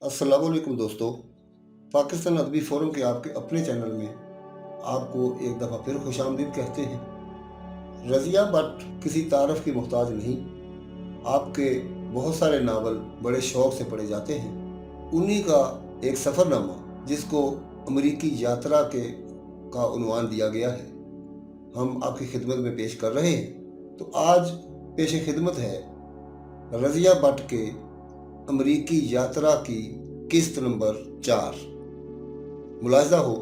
अस्सलाम वालेकुम दोस्तों। पाकिस्तान अदबी फ़ोरम के आपके अपने चैनल में आपको एक दफ़ा फिर खुशामदीद कहते हैं। रज़िया भट्ट किसी तारफ़ की मोहताज नहीं। आपके बहुत सारे नावल बड़े शौक़ से पढ़े जाते हैं। उन्हीं का एक सफ़रनामा जिसको अमरीकी यात्रा का उन्वान दिया गया है, हम आपकी खिदमत में पेश कर रहे हैं। तो आज पेश खिदमत है रज़िया भट्ट के अमरीकी यात्रा की किस्त नंबर 4। मुलाहिज़ा हो,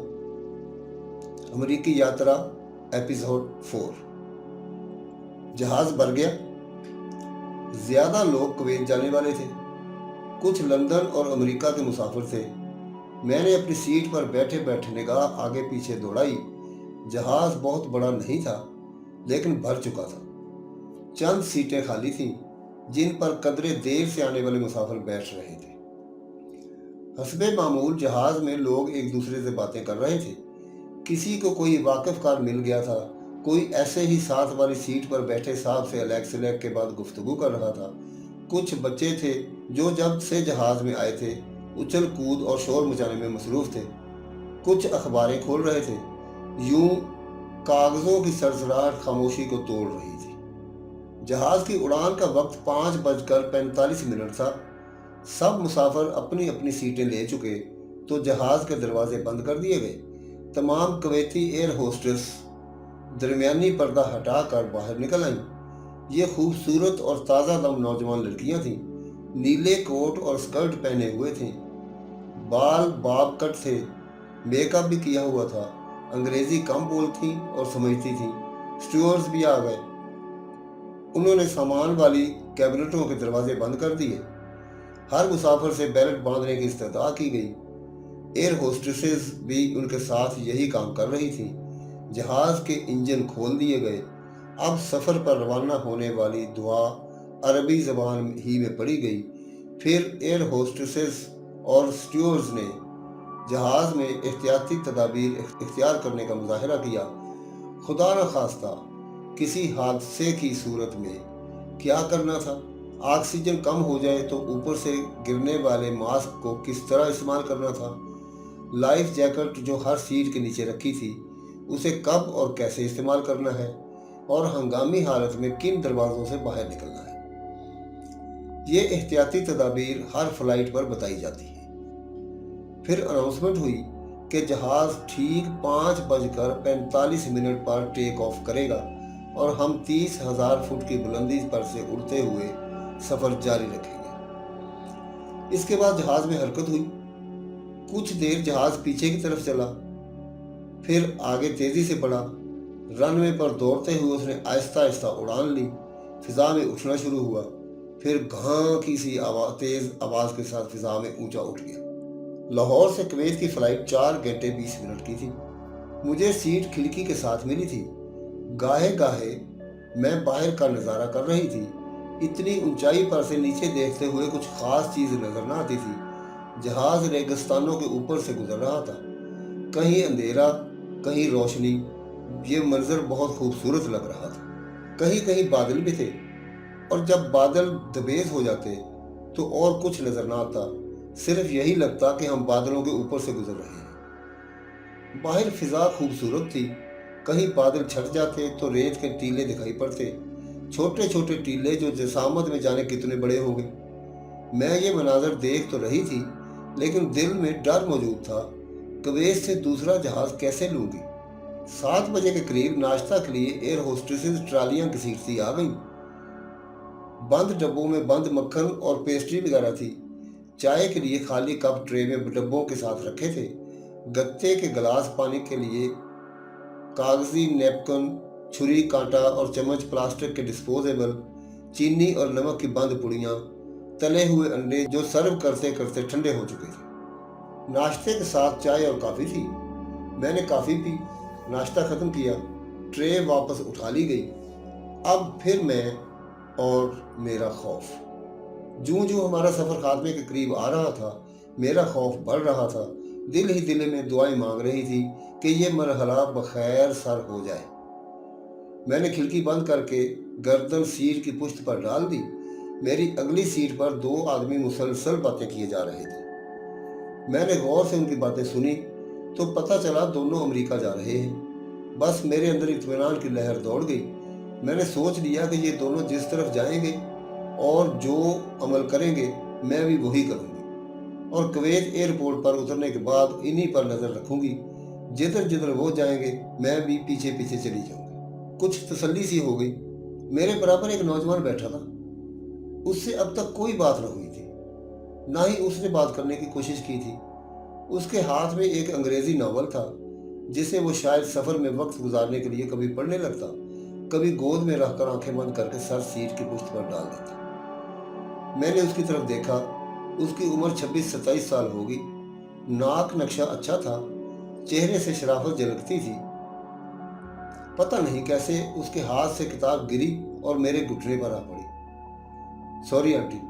अमरीकी यात्रा एपिसोड 4। जहाज़ भर गया। ज़्यादा लोग कुवैत जाने वाले थे। कुछ लंदन और अमेरिका के मुसाफिर थे। मैंने अपनी सीट पर बैठे बैठे निगाह आगे पीछे दौड़ाई। जहाज़ बहुत बड़ा नहीं था, लेकिन भर चुका था। चंद सीटें खाली थीं, जिन पर कदरे देर से आने वाले मुसाफिर बैठ रहे थे। हस्बे मामूल जहाज में लोग एक दूसरे से बातें कर रहे थे। किसी को कोई वाकिफकार मिल गया था, कोई ऐसे ही साथ वाली सीट पर बैठे साहब से अलग सलग के बाद गुफ्तगू कर रहा था। कुछ बच्चे थे जो जब से जहाज में आए थे उछल कूद और शोर मचाने में मसरूफ थे। कुछ अखबारें खोल रहे थे। यूं कागजों की सरसराहट खामोशी को तोड़ रही थी। जहाज की उड़ान का वक्त 5:45 था। सब मुसाफिर अपनी अपनी सीटें ले चुके तो जहाज के दरवाजे बंद कर दिए गए। तमाम कुवैती एयर होस्टेस दरमियानी पर्दा हटाकर बाहर निकल आईं। ये खूबसूरत और ताज़ा दम नौजवान लड़कियां थीं। नीले कोट और स्कर्ट पहने हुए थीं। बाल बाब कट थे, मेकअप भी किया हुआ था। अंग्रेजी कम बोलती और समझती थीं। स्टूअर्ड्स भी आ गए। उन्होंने सामान वाली कैबिनेटों के दरवाजे बंद कर दिए। हर मुसाफिर से बेल्ट बांधने की इस्तदा की गई। एयर होस्टेसेस भी उनके साथ यही काम कर रही थीं। जहाज के इंजन खोल दिए गए। अब सफ़र पर रवाना होने वाली दुआ अरबी ज़बान ही में पढ़ी गई। फिर एयर होस्टेसेस और स्टूअर्ड्स ने जहाज में एहतियाती तदाबीर इख्तियार करने का मुजाहरा किया। खुदा न खास्ता किसी हादसे की सूरत में क्या करना था। ऑक्सीजन कम हो जाए तो ऊपर से गिरने वाले मास्क को किस तरह इस्तेमाल करना था। लाइफ जैकेट जो हर सीट के नीचे रखी थी, उसे कब और कैसे इस्तेमाल करना है, और हंगामी हालत में किन दरवाज़ों से बाहर निकलना है। ये एहतियाती तदाबीर हर फ्लाइट पर बताई जाती है। फिर अनाउंसमेंट हुई कि जहाज़ ठीक 5:45 पर टेक ऑफ करेगा और हम 30,000 फुट की बुलंदी पर से उड़ते हुए सफ़र जारी रखेंगे। इसके बाद जहाज़ में हरकत हुई। कुछ देर जहाज़ पीछे की तरफ चला, फिर आगे तेज़ी से बढ़ा। रनवे पर दौड़ते हुए उसने आहिस्ता आहिस्ता उड़ान ली। फिज़ा में उठना शुरू हुआ, फिर घां की सी तेज़ आवाज़ के साथ फिज़ा में ऊंचा उठ गया। लाहौर से कुवैत की फ़्लाइट 4 घंटे 20 मिनट की थी। मुझे सीट खिड़की के साथ मिली थी। गाहे गाहे मैं बाहर का नज़ारा कर रही थी। इतनी ऊंचाई पर से नीचे देखते हुए कुछ खास चीज़ नजर न आती थी। जहाज़ रेगिस्तानों के ऊपर से गुजर रहा था। कहीं अंधेरा, कहीं रोशनी। ये मंजर बहुत खूबसूरत लग रहा था। कहीं कहीं बादल भी थे, और जब बादल दबेज हो जाते तो और कुछ नजर न आता। सिर्फ यही लगता कि हम बादलों के ऊपर से गुजर रहे हैं। बाहर फिजा खूबसूरत थी। कहीं बादल छट जाते तो रेत के टीले दिखाई पड़ते, छोटे छोटे टीले जो जसामत में जाने कितने बड़े होंगे। मैं ये मनाजर देख तो रही थी, लेकिन दिल में डर मौजूद था। कुवैत से दूसरा जहाज कैसे लूंगी। 7 बजे के करीब नाश्ता के लिए एयर होस्टेसेस ट्रालियां घसीटती आ गईं। बंद डब्बों में बंद मक्खन और पेस्ट्री वगैरह थी। चाय के लिए खाली कप ट्रे में डब्बों के साथ रखे थे। गत्ते के गिलास, पानी के लिए कागजी नैपकिन, छुरी कांटा और चम्मच प्लास्टिक के डिस्पोजेबल, चीनी और नमक की बंद पुड़ियाँ, तले हुए अंडे जो सर्व करते करते ठंडे हो चुके थे। नाश्ते के साथ चाय और काफ़ी थी। मैंने काफ़ी पी, नाश्ता ख़त्म किया, ट्रे वापस उठा ली गई। अब फिर मैं और मेरा खौफ। जूं जूं हमारा सफ़र खात्मे के करीब आ रहा था, मेरा खौफ बढ़ रहा था। दिल ही दिल में दुआएं मांग रही थी कि ये मरहला बखैर सर हो जाए। मैंने खिड़की बंद करके गर्दन सीट की पुश्त पर डाल दी। मेरी अगली सीट पर 2 आदमी मुसलसल बातें किए जा रहे थे। मैंने गौर से उनकी बातें सुनी तो पता चला दोनों अमेरिका जा रहे हैं। बस मेरे अंदर इत्मीनान की लहर दौड़ गई। मैंने सोच लिया कि ये दोनों जिस तरफ जाएंगे और जो अमल करेंगे मैं भी वही करूंगी, और कुवैत एयरपोर्ट पर उतरने के बाद इन्हीं पर नजर रखूंगी। जिधर जिधर वो जाएंगे मैं भी पीछे पीछे चली जाऊंगी। कुछ तसल्ली सी हो गई। मेरे बराबर एक नौजवान बैठा था। उससे अब तक कोई बात न हुई थी, ना ही उसने बात करने की कोशिश की थी। उसके हाथ में एक अंग्रेजी नावल था जिसे वो शायद सफर में वक्त गुजारने के लिए कभी पढ़ने लगता, कभी गोद में रखकर आंखें बंद करके सर सीट की पुश्त पर डाल देता। मैंने उसकी तरफ देखा। उसकी उम्र 26-27 साल होगी। नाक नक्शा अच्छा था, चेहरे से शराफत झलकती थी। पता नहीं कैसे उसके हाथ से किताब गिरी और मेरे घुटने पर आ पड़ी। सॉरी आंटी,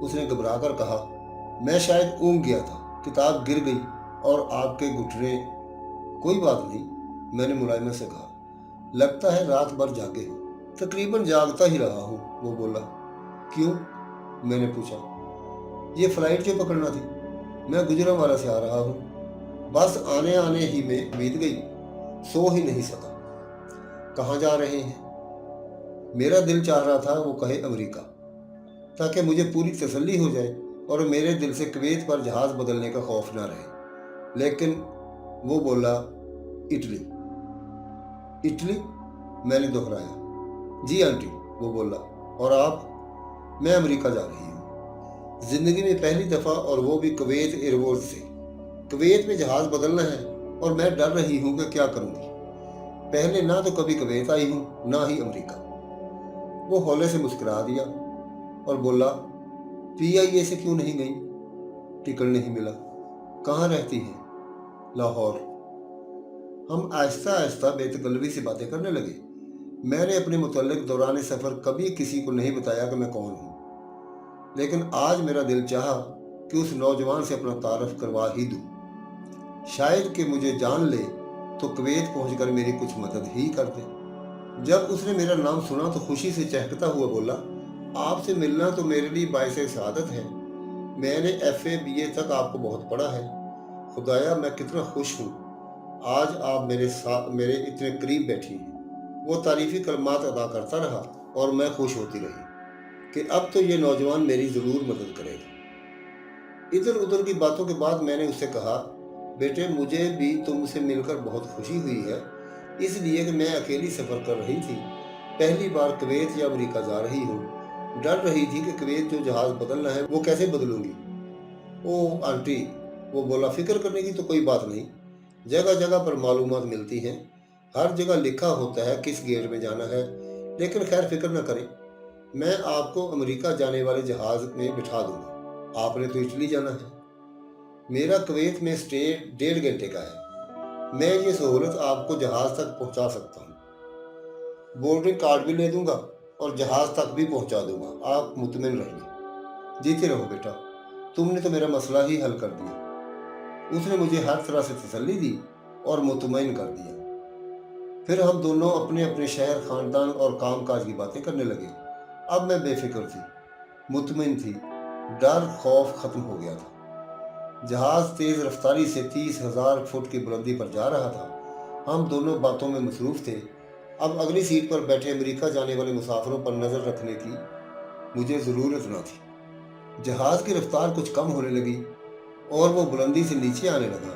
उसने घबरा कर कहा। मैं शायद ऊँग गया था, किताब गिर गई और आपके घुटने। कोई बात नहीं, मैंने मुलायमत से कहा। लगता है रात भर जागे हो। तकरीबन जागता ही रहा हूँ, वो बोला। क्यों? मैंने पूछा। ये फ्लाइट जो पकड़ना थी, मैं गुजरांवाला से आ रहा हूँ। बस आने आने ही में बीत गई, सो ही नहीं सका। कहाँ जा रहे हैं? मेरा दिल चाह रहा था वो कहे अमेरिका, ताकि मुझे पूरी तसल्ली हो जाए और मेरे दिल से कुवैत पर जहाज बदलने का खौफ ना रहे। लेकिन वो बोला, इटली। इटली? मैंने दोहराया। जी आंटी, वो बोला। और आप? मैं अमेरिका जा रही हूँ, जिंदगी में पहली दफा, और वो भी कुवैत एयरपोर्ट से। कुवैत में जहाज बदलना है और मैं डर रही हूँ कि क्या करूँगी। पहले ना तो कभी कुवैत आई हूँ, ना ही अमेरिका। वो हौले से मुस्कुरा दिया और बोला, PIA से क्यों नहीं गई? टिकट नहीं मिला। कहाँ रहती हैं? लाहौर। हम आहिस्ता आहिस्ता बेतकल्लुफी से बातें करने लगे। मैंने अपने मुतल्लिक दौरान सफ़र कभी किसी को नहीं बताया कि मैं कौन हूँ, लेकिन आज मेरा दिल चाहा कि उस नौजवान से अपना तारफ़ करवा ही दूँ। शायद कि मुझे जान ले तो कुवैत पहुंचकर मेरी कुछ मदद ही कर दे। जब उसने मेरा नाम सुना तो खुशी से चहकता हुआ बोला, आपसे मिलना तो मेरे लिए बाइसे सआदत है। मैंने FA BA तक आपको बहुत पढ़ा है। खुदाया मैं कितना खुश हूँ आज आप मेरे साथ मेरे इतने करीब बैठी हैं। वो तारीफी कलमात अदा करता रहा और मैं खुश होती रही कि अब तो ये नौजवान मेरी ज़रूर मदद करेगा। इधर उधर की बातों के बाद मैंने उससे कहा, बेटे मुझे भी तुमसे मिलकर बहुत खुशी हुई है, इसलिए कि मैं अकेली सफ़र कर रही थी। पहली बार कुवैत या अमेरिका जा रही हूँ। डर रही थी कि कुवैत जो जहाज़ बदलना है वो कैसे बदलूंगी। ओह आंटी, वो बोला, फिक्र करने की तो कोई बात नहीं। जगह जगह पर मालूमात मिलती हैं। हर जगह लिखा होता है किस गेट में जाना है। लेकिन खैर फिक्र न करें, मैं आपको अमेरिका जाने वाले जहाज़ में बिठा दूंगा। आपने तो इटली जाना है। मेरा कुवैत में स्टे 1.5 घंटे का है। मैं ये सहूलत आपको जहाज़ तक पहुंचा सकता हूँ। बोर्डिंग कार्ड भी ले दूंगा और जहाज़ तक भी पहुंचा दूंगा। आप मुतमिन रहिए। जीते रहो बेटा, तुमने तो मेरा मसला ही हल कर दिया। उसने मुझे हर तरह से तसल्ली दी और मुतमईन कर दिया। फिर हम दोनों अपने अपने शहर, खानदान और कामकाज की बातें करने लगे। अब मैं बेफिक्र थी, मुतमईन थी। डर खौफ खत्म हो गया था। जहाज तेज रफ्तारी से 30,000 फुट की बुलंदी पर जा रहा था। हम दोनों बातों में मसरूफ थे। अब अगली सीट पर बैठे अमेरिका जाने वाले मुसाफिरों पर नजर रखने की मुझे जरूरत न थी। जहाज की रफ्तार कुछ कम होने लगी और वो बुलंदी से नीचे आने लगा।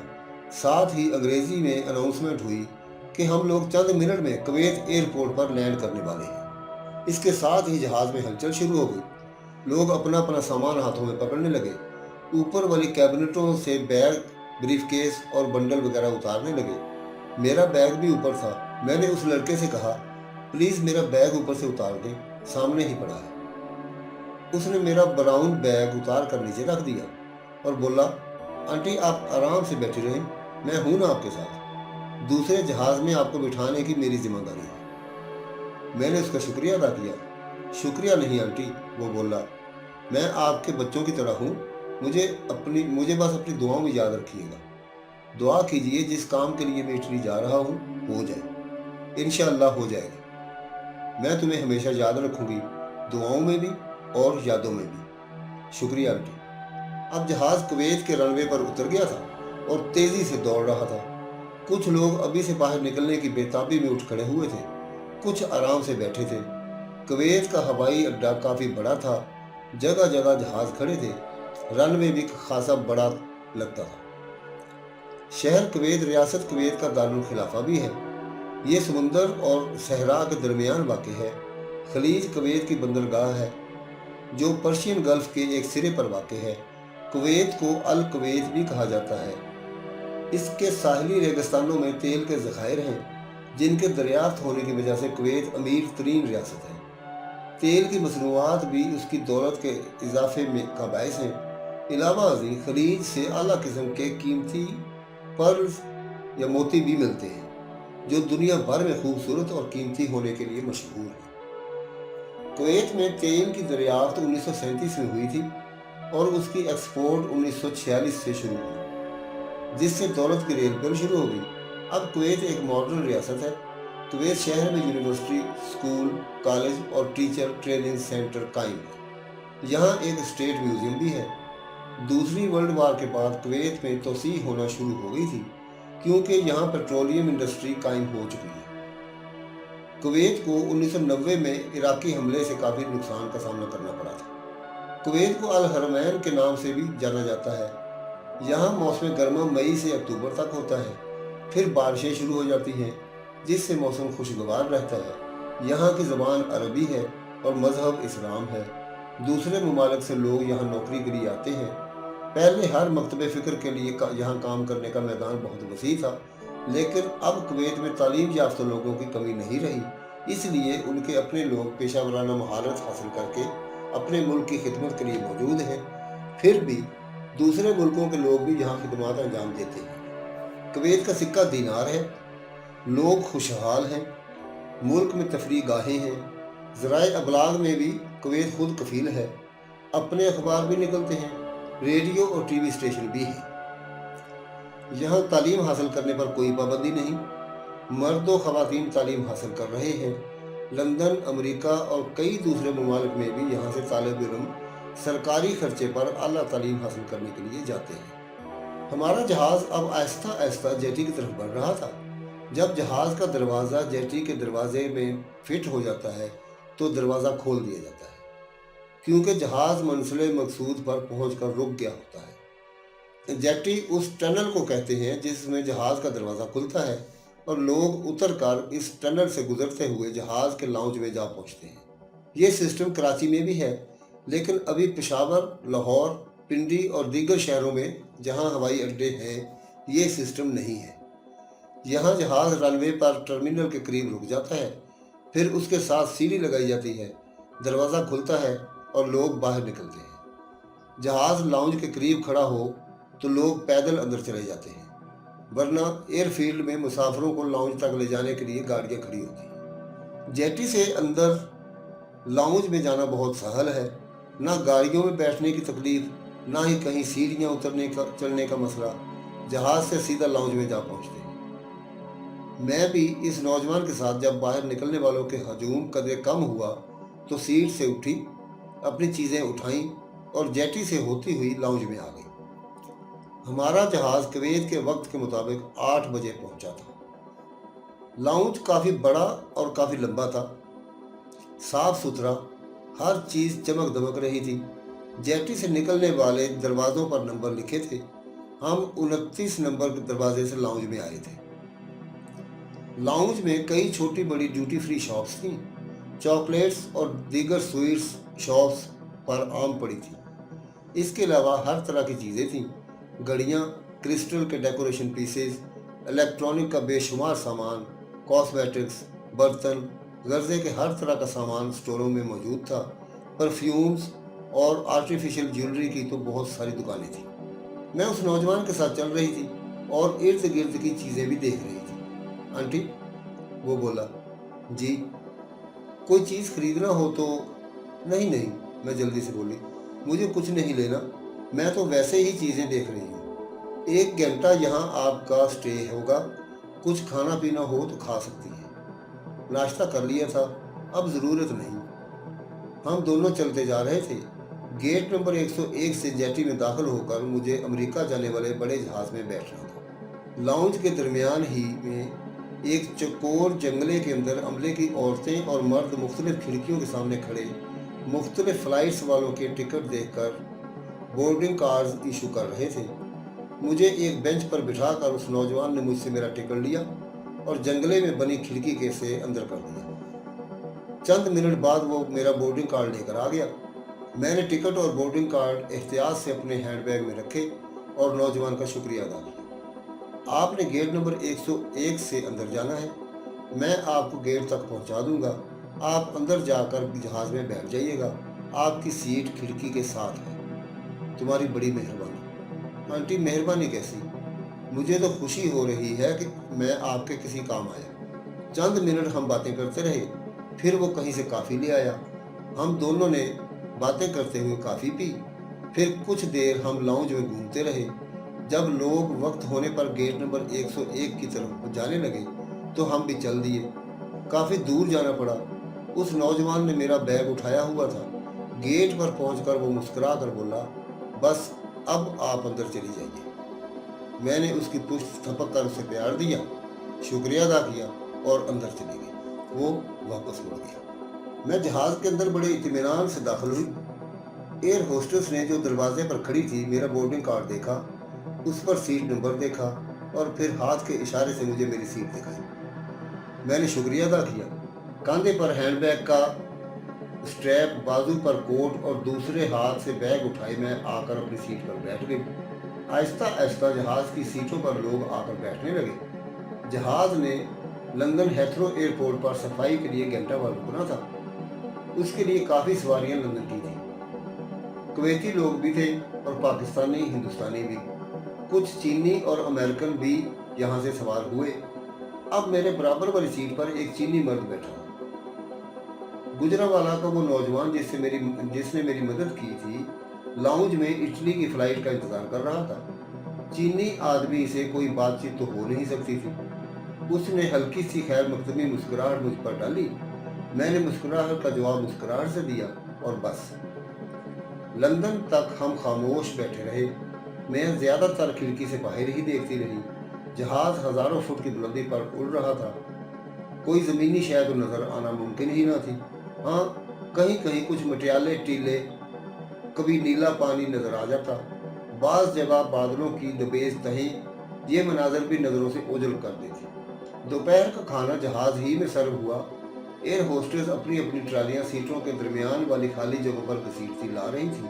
साथ ही अंग्रेजी में अनाउंसमेंट हुई कि हम लोग चंद मिनट में कुवैत एयरपोर्ट पर लैंड करने वाले हैं। इसके साथ ही जहाज में हलचल शुरू हो गई। लोग अपना अपना सामान हाथों में पकड़ने लगे। ऊपर वाली कैबिनेटों से बैग, ब्रीफकेस और बंडल वगैरह उतारने लगे। मेरा बैग भी ऊपर था। मैंने उस लड़के से कहा, प्लीज मेरा बैग ऊपर से उतार दें, सामने ही पड़ा है। उसने मेरा ब्राउन बैग उतार कर नीचे रख दिया और बोला, आंटी आप आराम से बैठी रहें, मैं हूं ना आपके साथ। दूसरे जहाज में आपको बिठाने की मेरी जिम्मेदारी है। मैंने उसका शुक्रिया अदा किया। शुक्रिया नहीं आंटी, वो बोला, मैं आपके बच्चों की तरह हूँ। मुझे बस अपनी दुआओं में याद रखिएगा। दुआ कीजिए जिस काम के लिए मैं इटली जा रहा हूँ हो जाए। इंशाअल्लाह हो जाएगा। मैं तुम्हें हमेशा याद रखूंगी, दुआओं में भी और यादों में भी। शुक्रिया आंटी। अब जहाज कुवैत के रनवे पर उतर गया था और तेजी से दौड़ रहा था। कुछ लोग अभी से बाहर निकलने की बेताबी में उठ खड़े हुए थे, कुछ आराम से बैठे थे। कुवैत का हवाई अड्डा काफी बड़ा था, जगह जगह जहाज खड़े थे, रनवे भी खासा बड़ा लगता था। शहर कुवैत रियासत कुवैत का दारुल खिलाफा भी है। ये समुंदर और सहरा के दरमियान वाक़ है। खलीज कुवैत की बंदरगाह है जो पर्शियन गल्फ के एक सिरे पर वाक़ है। कुवैत को अल कुवैत भी कहा जाता है। इसके साहिली रेगिस्तानों में तेल के ज़खायर हैं, जिनके दरियाफ्त होने की वजह से कुवैत अमीर तरीन रियासत है। तेल की मसनूआत भी उसकी दौलत के इजाफे में का बायस हैं। अलावा अज़ी खलीज से आला किस्म के कीमती पर्ल्स या मोती भी मिलते हैं, जो दुनिया भर में खूबसूरत और कीमती होने के लिए मशहूर है। कुवैत में तेल की दरियाफ्त 1937 में हुई थी और उसकी एक्सपोर्ट 1946 से शुरू हुई, जिससे दौलत की रेल पर शुरू हो गई। अब कुवैत एक मॉडर्न रियासत है। कुवैत शहर में यूनिवर्सिटी, स्कूल, कॉलेज और टीचर ट्रेनिंग सेंटर कायम है। यहाँ एक स्टेट म्यूजियम भी है। दूसरी वर्ल्ड वार के बाद कुवैत में तोसी होना शुरू हो गई थी, क्योंकि यहाँ पेट्रोलियम इंडस्ट्री कायम हो चुकी है। कुवैत को 1990 में इराकी हमले से काफ़ी नुकसान का सामना करना पड़ा था। कुवैत को अल हरमैन के नाम से भी जाना जाता है। यहाँ मौसम गर्मा मई से अक्टूबर तक होता है, फिर बारिशें शुरू हो जाती हैं, जिससे मौसम खुशगवार रहता है। यहाँ की ज़बान अरबी है और मज़हब इस्लाम है। दूसरे ममालिक से लोग यहाँ नौकरी के लिए आते हैं। पहले हर मकतबे फ़िक्र के लिए यहाँ काम करने का मैदान बहुत वसी था, लेकिन अब कुवैत में तालीम याफ्ता लोगों की कमी नहीं रही, इसलिए उनके अपने लोग पेशा वराना महारत हासिल करके अपने मुल्क की खिदमत के लिए मौजूद हैं। फिर भी दूसरे मुल्कों के लोग भी यहाँ खिदमत अंजाम देते हैं। कुवैत का सिक्का दीनार है। लोग खुशहाल हैं। मुल्क में तफरी गाहें हैं। ज़राए अबलाग में भी कुवैत खुद कफील है। अपने अखबार भी निकलते हैं, रेडियो और टीवी स्टेशन भी हैं। यहाँ तालीम हासिल करने पर कोई पाबंदी नहीं। मर्द व ख़वातीन तालीम हासिल कर रहे हैं। लंदन, अमेरिका और कई दूसरे ममालिक में भी यहाँ से तालिब इल्म सरकारी खर्चे पर आला तालीम हासिल करने के लिए जाते हैं। हमारा जहाज़ अब आहिस्ता आहिस्ता जेटी की तरफ बढ़ रहा था। जब जहाज़ का दरवाज़ा जेटी के दरवाजे में फिट हो जाता है तो दरवाज़ा खोल दिया जाता है, क्योंकि जहाज़ मंजिल मकसूद पर पहुंचकर रुक गया होता है। जेटी उस टनल को कहते हैं जिसमें जहाज़ का दरवाज़ा खुलता है और लोग उतरकर इस टनल से गुजरते हुए जहाज़ के लाउंज में जा पहुंचते हैं। ये सिस्टम कराची में भी है, लेकिन अभी पेशावर, लाहौर, पिंडी और दीगर शहरों में जहां हवाई अड्डे हैं, ये सिस्टम नहीं है। यहाँ जहाज़ रनवे पर टर्मिनल के करीब रुक जाता है, फिर उसके साथ सीढ़ी लगाई जाती है, दरवाज़ा खुलता है और लोग बाहर निकलते हैं। जहाज़ लाउंज के करीब खड़ा हो तो लोग पैदल अंदर चले जाते हैं, वरना एयरफील्ड में मुसाफिरों को लाउंज तक ले जाने के लिए गाड़ियाँ खड़ी होती हैं। जेटी से अंदर लाउंज में जाना बहुत सहल है। ना गाड़ियों में बैठने की तकलीफ, ना ही कहीं सीढ़ियाँ उतरने का चढ़ने का मसला। जहाज़ से सीधा लाउंज में जा पहुँचते हैं। मैं भी इस नौजवान के साथ जब बाहर निकलने वालों के हजूम कदरे कम हुआ तो सीट से उठी, अपनी चीज़ें उठाईं और जेटी से होती हुई लाउंज में आ गई। हमारा जहाज़ कुवैत के वक्त के मुताबिक 8 बजे पहुंचा था। लाउंज काफ़ी बड़ा और काफ़ी लंबा था, साफ सुथरा, हर चीज़ चमक दमक रही थी। जेटी से निकलने वाले दरवाज़ों पर नंबर लिखे थे। हम 29 नंबर के दरवाजे से लाउंज में आए थे। लाउंज में कई छोटी बड़ी ड्यूटी फ्री शॉप्स थीं। चॉकलेट्स और दीगर स्वीट्स शॉप्स पर आम पड़ी थी। इसके अलावा हर तरह की चीज़ें थीं। घड़ियाँ, क्रिस्टल के डेकोरेशन पीसेस, इलेक्ट्रॉनिक का बेशुमार सामान, कॉस्मेटिक्स, बर्तन, गर्जे के हर तरह का सामान स्टोरों में मौजूद था। परफ्यूम्स और आर्टिफिशियल ज्वेलरी की तो बहुत सारी दुकानें थीं। मैं उस नौजवान के साथ चल रही थी और इर्द गिर्द की चीज़ें भी देख रही थी। आंटी, वो बोला। जी, कोई चीज़ खरीदना हो तो? नहीं नहीं, मैं जल्दी से बोली, मुझे कुछ नहीं लेना, मैं तो वैसे ही चीज़ें देख रही हूँ। 1 घंटा यहाँ आपका स्टे होगा, कुछ खाना पीना हो तो खा सकती हैं। नाश्ता कर लिया था, अब ज़रूरत नहीं। हम दोनों चलते जा रहे थे। गेट नंबर 101 से जेटी में दाखिल होकर मुझे अमेरिका जाने वाले बड़े जहाज में बैठना था। लाउंज के दरमियान ही में एक चौकोर जंगले के अंदर अमले की औरतें और मर्द मुख्तलिफ खिड़कियों के सामने खड़े मुख्तलिफ फ्लाइट्स वालों के टिकट देखकर बोर्डिंग कार्ड इशू कर रहे थे। मुझे एक बेंच पर बिठाकर उस नौजवान ने मुझसे मेरा टिकट लिया और जंगले में बनी खिड़की के से अंदर कर दिया। चंद मिनट बाद वो मेरा बोर्डिंग कार्ड लेकर आ गया। मैंने टिकट और बोर्डिंग कार्ड एहतियात से अपने हैंडबैग में रखे और नौजवान का शुक्रिया अदा किया। आपने गेट नंबर 101 से अंदर जाना है, मैं आपको गेट तक पहुंचा दूंगा। आप अंदर जाकर जहाज में बैठ जाइएगा, आपकी सीट खिड़की के साथ है। तुम्हारी बड़ी मेहरबानी। आंटी, मेहरबानी कैसी? मुझे तो खुशी हो रही है कि मैं आपके किसी काम आया। चंद मिनट हम बातें करते रहे, फिर वो कहीं से कॉफ़ी ले आया। हम दोनों ने बातें करते हुए कॉफ़ी पी। फिर कुछ देर हम लाउंज में घूमते रहे। जब लोग वक्त होने पर गेट नंबर 101 की तरफ जाने लगे तो हम भी चल दिए। काफ़ी दूर जाना पड़ा। उस नौजवान ने मेरा बैग उठाया हुआ था। गेट पर पहुंचकर वो मुस्कुरा कर बोला, बस अब आप अंदर चली जाइए। मैंने उसकी पुश्त थपक कर उसे प्यार दिया, शुक्रिया अदा किया और अंदर चली गई। वो वापस मुड़ गया। मैं जहाज के अंदर बड़े इत्मीनान से दाखिल हुई। एयर होस्टेस ने जो दरवाजे पर खड़ी थी मेरा बोर्डिंग कार्ड देखा, उस पर सीट नंबर देखा और फिर हाथ के इशारे से मुझे मेरी सीट दिखाई। मैंने शुक्रिया अदा किया। कंधे पर हैंडबैग का स्ट्रैप, बाजू पर कोट और दूसरे हाथ से बैग उठाए मैं आकर अपनी सीट पर बैठ गई। आहिस्ता आहिस्ता जहाज की सीटों पर लोग आकर बैठने लगे। जहाज ने लंदन हेथरो एयरपोर्ट पर सफाई के लिए घंटा भर रुकना था। उसके लिए काफ़ी सवारियां लंदन की थी। कुवैती लोग भी थे और पाकिस्तानी, हिंदुस्तानी भी। कुछ चीनी और अमेरिकन भी यहाँ से सवार हुए। अब मेरे बराबर वाली सीट पर एक चीनी मर्द बैठा। गुजरावाला का वो नौजवान जिसने मेरी मदद की थी, लाउंज में इटली की फ्लाइट का इंतजार कर रहा था। चीनी आदमी से कोई बातचीत तो हो नहीं सकती थी। उसने हल्की सी खैर मकदमी मुस्कुराहट मुझ पर डाली। मैंने मुस्कुराहट का जवाब मुस्कुराहट से दिया और बस। लंदन तक हम खामोश बैठे रहे। मैं ज्यादातर खिड़की से बाहर ही देखती रही। जहाज हजारों फुट की बुलंदी पर उड़ रहा था। कोई जमीनी शय तो नजर आना मुमकिन ही ना थी। हाँ, कहीं कहीं कुछ मटियाले टीले, कभी नीला पानी नजर आ जाता। बाज जगह बादलों की दबेज तहें ये मनाजर भी नजरों से ओझल कर देती। दोपहर का खाना जहाज ही में सर्व हुआ। एयर होस्टेस अपनी अपनी ट्रालियां सीटों के दरमियान वाली खाली जगहों पर घसीटती ला रही थी।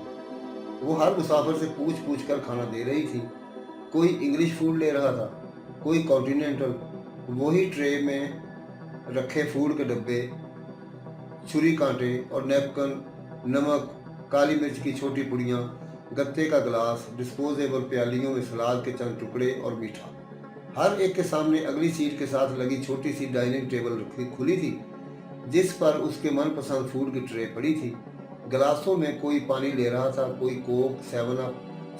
वो हर मुसाफिर से पूछ पूछ कर खाना दे रही थी। कोई इंग्लिश फूड ले रहा था, कोई कॉन्टिनेंटल। वही ट्रे में रखे फूड के डब्बे, छुरी कांटे और नैपकिन, नमक, काली मिर्च की छोटी पुड़ियाँ, गत्ते का गिलास, डिस्पोजेबल प्यालियों में सलाद के चंद टुकड़े और मीठा। हर एक के सामने अगली सीट के साथ लगी छोटी सी डाइनिंग टेबल खुली थी, जिस पर उसके मनपसंद फूड की ट्रे पड़ी थी। गिलासों में कोई पानी ले रहा था, कोई कोक, 7 अप।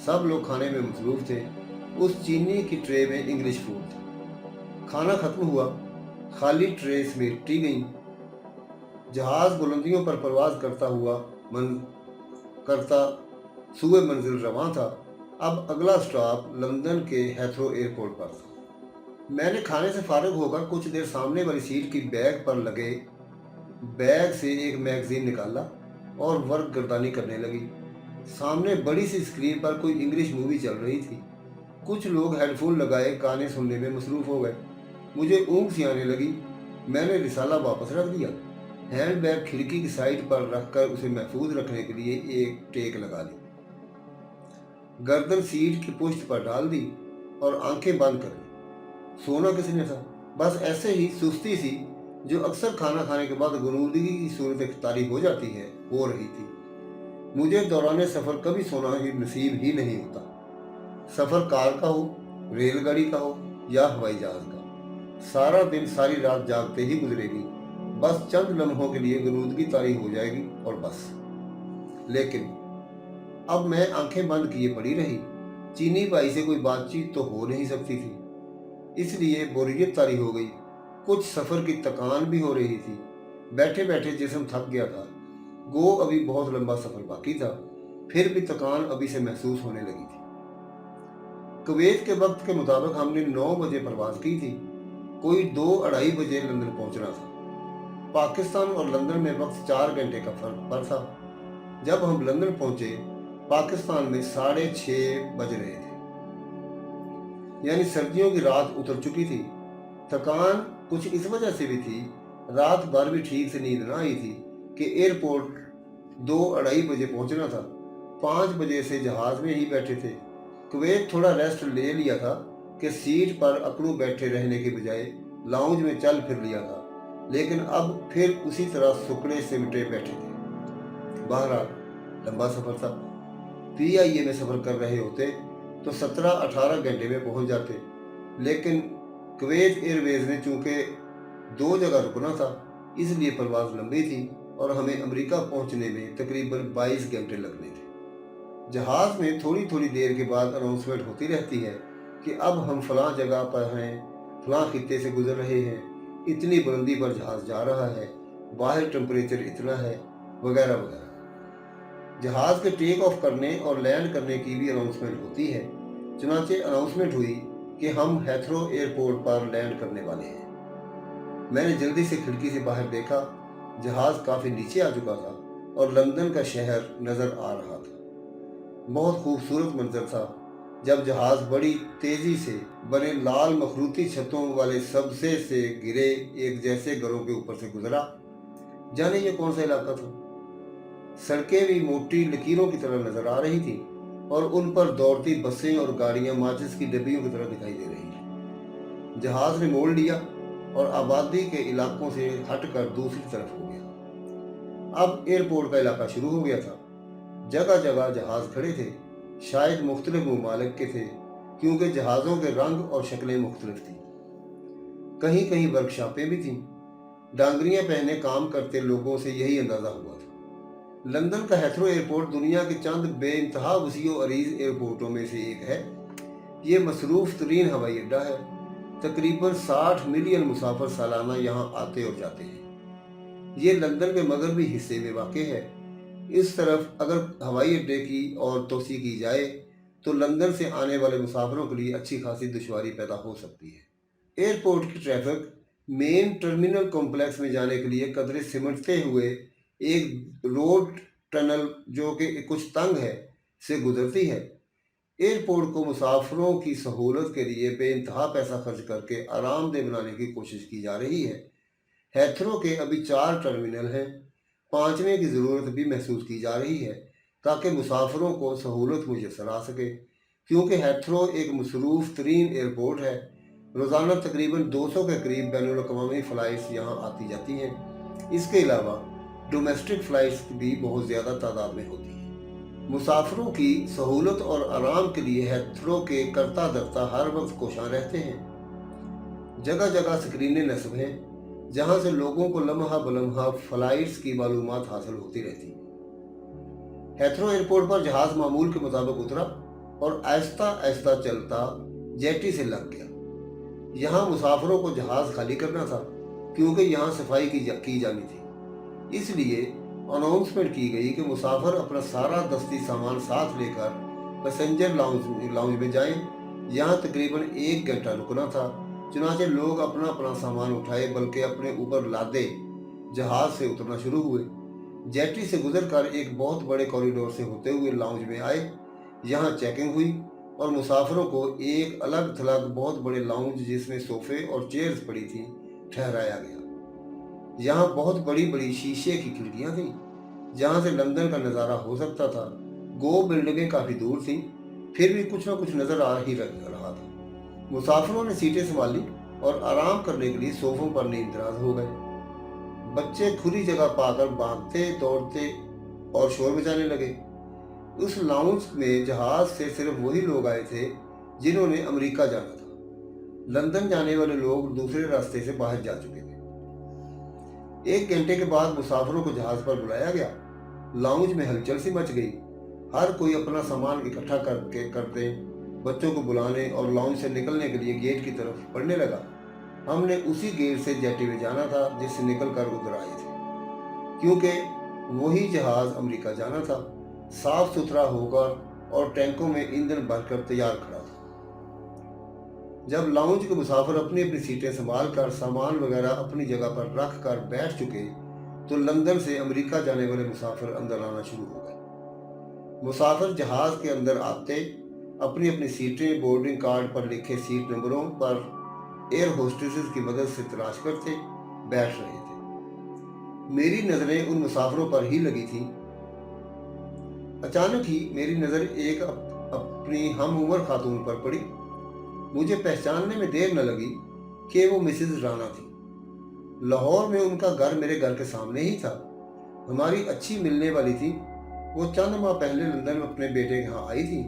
सब लोग खाने में मसरूफ थे। उस चीनी की ट्रे में इंग्लिश फूड था। खाना खत्म हुआ, खाली ट्रे समेटी गई। जहाज बुलंदियों पर परवाज करता सुबह मंजिल रवां था। अब अगला स्टॉप लंदन के हेथरो एयरपोर्ट पर था। मैंने खाने से फारिग होकर कुछ देर सामने वाली सीट की बैग पर लगे बैग से एक मैगजीन निकाला और वर्क गर्दानी करने लगी। सामने बड़ी सी स्क्रीन पर कोई इंग्लिश मूवी चल रही थी। कुछ लोग हेडफोन लगाए गाने सुनने में मसरूफ हो गए। मुझे ऊँग सी आने लगी। मैंने रिसाला वापस रख दिया। हैंड बैग खिड़की की साइड पर रखकर उसे महफूज रखने के लिए एक टेक लगा ली। गर्दन सीट की पुश्त पर डाल दी और आंखें बंद कर ली। सोना किसने था? बस ऐसे ही सुस्ती सी जो अक्सर खाना खाने के बाद गुनूदगी की सूरत इख्तियारी हो जाती है, हो रही थी। मुझे दौरान सफ़र कभी सोना ही नसीब ही नहीं होता। सफ़र कार का हो, रेलगाड़ी का हो या हवाई जहाज का, सारा दिन सारी रात जागते ही गुजरेगी। बस चंद लम्हों के लिए गुनूदगी तारी हो जाएगी और बस। लेकिन अब मैं आंखें बंद किए पड़ी रही। चीनी भाई से कोई बातचीत तो हो नहीं सकती थी, इसलिए बोरियत तारी हो गई। कुछ सफ़र की थकान भी हो रही थी। बैठे बैठे जिस्म थक गया था। गो अभी बहुत लंबा सफ़र बाकी था। फिर भी थकान अभी से महसूस होने लगी थी। कुवैत के वक्त के मुताबिक हमने 9 बजे परवाज़ की थी। कोई 2-2:30 बजे लंदन पहुंचना था। पाकिस्तान और लंदन में वक्त 4 घंटे का फर्क था। जब हम लंदन पहुंचे, पाकिस्तान में 6:30 बज रहे थे, यानी सर्दियों की रात उतर चुकी थी। थकान कुछ इस वजह से भी थी, रात भर भी ठीक से नींद ना आई थी कि एयरपोर्ट 2-2:30 बजे पहुंचना था। 5 बजे से जहाज में ही बैठे थे। कुवैत थोड़ा रेस्ट ले लिया था कि सीट पर अकड़ू बैठे रहने के बजाय लाउंज में चल फिर लिया था, लेकिन अब फिर उसी तरह सुकड़े सिमटे बैठे थे। बहरहाल लंबा सफर था। PIA में सफर कर रहे होते तो 17-18 घंटे में पहुंच जाते, लेकिन कुवैत एयरवेज ने चूंकि 2 जगह रुकना था, इसलिए परवाज़ लंबी थी और हमें अमेरिका पहुंचने में तकरीबन 22 घंटे लगने थे। जहाज में थोड़ी थोड़ी देर के बाद अनाउंसमेंट होती रहती है कि अब हम फलां जगह पर हैं, फलां खित्ते से गुजर रहे हैं, इतनी बुलंदी पर जहाज जा रहा है, बाहर टेम्परेचर इतना है, वगैरह वगैरह। जहाज के टेक ऑफ करने और लैंड करने की भी अनाउंसमेंट होती है। चुनांचे अनाउंसमेंट हुई कि हम हेथरो एयरपोर्ट पर लैंड करने वाले हैं। मैंने जल्दी से खिड़की से बाहर देखा। जहाज काफ़ी नीचे आ चुका था और लंदन का शहर नज़र आ रहा था। बहुत खूबसूरत मंजर था जब जहाज बड़ी तेज़ी से बने लाल मखरूती छतों वाले सबसे से गिरे एक जैसे घरों के ऊपर से गुजरा। जाने ये कौन सा इलाका था। सड़कें भी मोटी लकीरों की तरह नजर आ रही थी और उन पर दौड़ती बसें और गाड़ियां माचिस की डब्बियों की तरह दिखाई दे रही थी। जहाज ने मोड़ लिया और आबादी के इलाकों से हटकर दूसरी तरफ हो गया। अब एयरपोर्ट का इलाका शुरू हो गया था। जगह जगह जहाज खड़े थे, शायद मुख्तलिफ ममालिक के थे, क्योंकि जहाज़ों के रंग और शक्लें मुख्तलिफ थी। कहीं कहीं वर्कशॉपें भी थीं। डांगरियां पहने काम करते लोगों से यही अंदाज़ा हुआ था। लंदन का हेथरो एयरपोर्ट दुनिया के चंद बेइंतहा वसीओ अरीज एयरपोर्टों में से एक है। ये मसरूफ तरीन हवाई अड्डा है। तकरीबन 60 मिलियन मुसाफिर सालाना यहाँ आते और जाते हैं। ये लंदन के मगरबी हिस्से में वाक़ है। इस तरफ अगर हवाई अड्डे की और तोसी की जाए तो लंदन से आने वाले मुसाफिरों के लिए अच्छी खासी दुश्वारी पैदा हो सकती है। एयरपोर्ट की ट्रैफिक मेन टर्मिनल कॉम्प्लेक्स में जाने के लिए कदरे सिमटते हुए एक रोड टनल जो कि कुछ तंग है से गुजरती है। एयरपोर्ट को मुसाफिरों की सहूलत के लिए बेइंतहा पैसा खर्च करके आरामदेह बनाने की कोशिश की जा रही है। हेथरो के अभी 4 टर्मिनल हैं। 5वें की ज़रूरत भी महसूस की जा रही है ताकि मुसाफिरों को सहूलत मुयसर आ सके, क्योंकि हेथरो एक मसरूफ़ तरीन एयरपोर्ट है। रोज़ाना तकरीबन 200 के करीब बैनुल अक़वामी फ़्लाइट्स यहाँ आती जाती हैं। इसके अलावा डोमेस्टिक फ़्लाइट्स भी बहुत ज़्यादा तादाद में होती हैं। मुसाफिरों की सहूलत और आराम के लिए हेथरो के करता धरता हर वक्त कोशां रहते हैं। जगह जगह स्क्रीनें नस्ब हैं जहां से लोगों को लम्हा बलम्हा फ्लाइट्स की मालूमात हासिल होती रहती है। हेथरो एयरपोर्ट पर जहाज मामूल के मुताबिक उतरा और आहिस्ता आहिस्ता चलता जेटी से लग गया। यहाँ मुसाफिरों को जहाज खाली करना था, क्योंकि यहाँ सफाई की जानी थी। इसलिए अनाउंसमेंट की गई कि मुसाफिर अपना सारा दस्ती सामान साथ लेकर पैसेंजर लाउंज में जाएं। यहाँ तकरीबन 1 घंटा रुकना था। चुनाचे लोग अपना अपना सामान उठाए बल्कि अपने ऊपर लादे जहाज से उतरना शुरू हुए। जेटी से गुजरकर एक बहुत बड़े कॉरिडोर से होते हुए लाउंज में आए। यहाँ चेकिंग हुई और मुसाफिरों को एक अलग थलग बहुत बड़े लाउंज जिसमें सोफे और चेयर्स पड़ी थी ठहराया गया। यहाँ बहुत बड़ी बड़ी शीशे की खिड़कियाँ थीं जहाँ से लंदन का नज़ारा हो सकता था। गो बिल्डिंगें काफ़ी दूर थीं, फिर भी कुछ न कुछ नज़र आ ही रहा था। मुसाफिरों ने सीटें संभाली और आराम करने के लिए सोफों पर नींदराज हो गए। बच्चे खुली जगह पाकर भागते दौड़ते और शोर मचाने लगे। उस लाउंज में जहाज से सिर्फ वही लोग आए थे जिन्होंने अमेरिका जाना था। लंदन जाने वाले लोग दूसरे रास्ते से बाहर जा चुके थे। 1 घंटे के बाद मुसाफिरों को जहाज पर बुलाया गया। लाउंज में हलचल सी मच गई। हर कोई अपना सामान इकट्ठा करते बच्चों को बुलाने और लाउंज से निकलने के लिए गेट की तरफ बढ़ने लगा। हमने उसी गेट से जेटी में जाना था जिससे निकल कर उधर आए थे, क्योंकि वही जहाज अमेरिका जाना था। साफ सुथरा होकर और टैंकों में ईंधन भरकर तैयार खड़ा था। जब लाउंज के मुसाफिर अपनी अपनी सीटें संभाल कर सामान वगैरह अपनी जगह पर रख कर बैठ चुके तो लंदन से अमेरिका जाने वाले मुसाफिर अंदर आना शुरू हो गए। मुसाफिर जहाज के अंदर आते अपनी अपनी सीटें बोर्डिंग कार्ड पर लिखे सीट नंबरों पर एयर होस्टेसेस की मदद से तलाश करते बैठ रहे थे। मेरी नजरें उन मुसाफिरों पर ही लगी थी। अचानक ही मेरी नजर एक अपनी हम उम्र खातून पर पड़ी। मुझे पहचानने में देर न लगी कि वो मिसेज राणा थी। लाहौर में उनका घर मेरे घर के सामने ही था। हमारी अच्छी मिलने वाली थी। वो चंद माह पहले लंदन में अपने बेटे के यहाँ आई थी,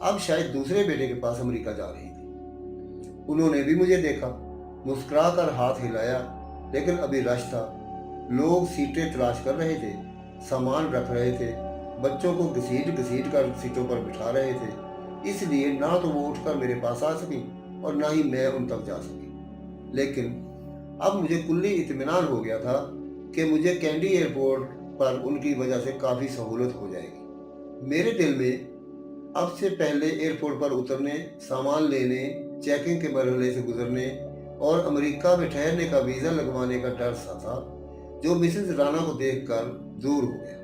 अब शायद दूसरे बेटे के पास अमेरिका जा रही थी। उन्होंने भी मुझे देखा, मुस्कुरा कर हाथ हिलाया, लेकिन अभी रश था। लोग सीटें तलाश कर रहे थे, सामान रख रहे थे, बच्चों को घसीट घसीट कर सीटों पर बिठा रहे थे। इसलिए ना तो वो उठकर मेरे पास आ सकी और ना ही मैं उन तक जा सकी। लेकिन अब मुझे कुल्ली इत्मीनान हो गया था कि मुझे कैंडी एयरपोर्ट पर उनकी वजह से काफ़ी सहूलत हो जाएगी। मेरे दिल में अब से पहले एयरपोर्ट पर उतरने, सामान लेने, चेकिंग के मरहले से गुजरने और अमेरिका में ठहरने का वीज़ा लगवाने का डर सा था, जो मिसेज राणा को देखकर दूर हो गया।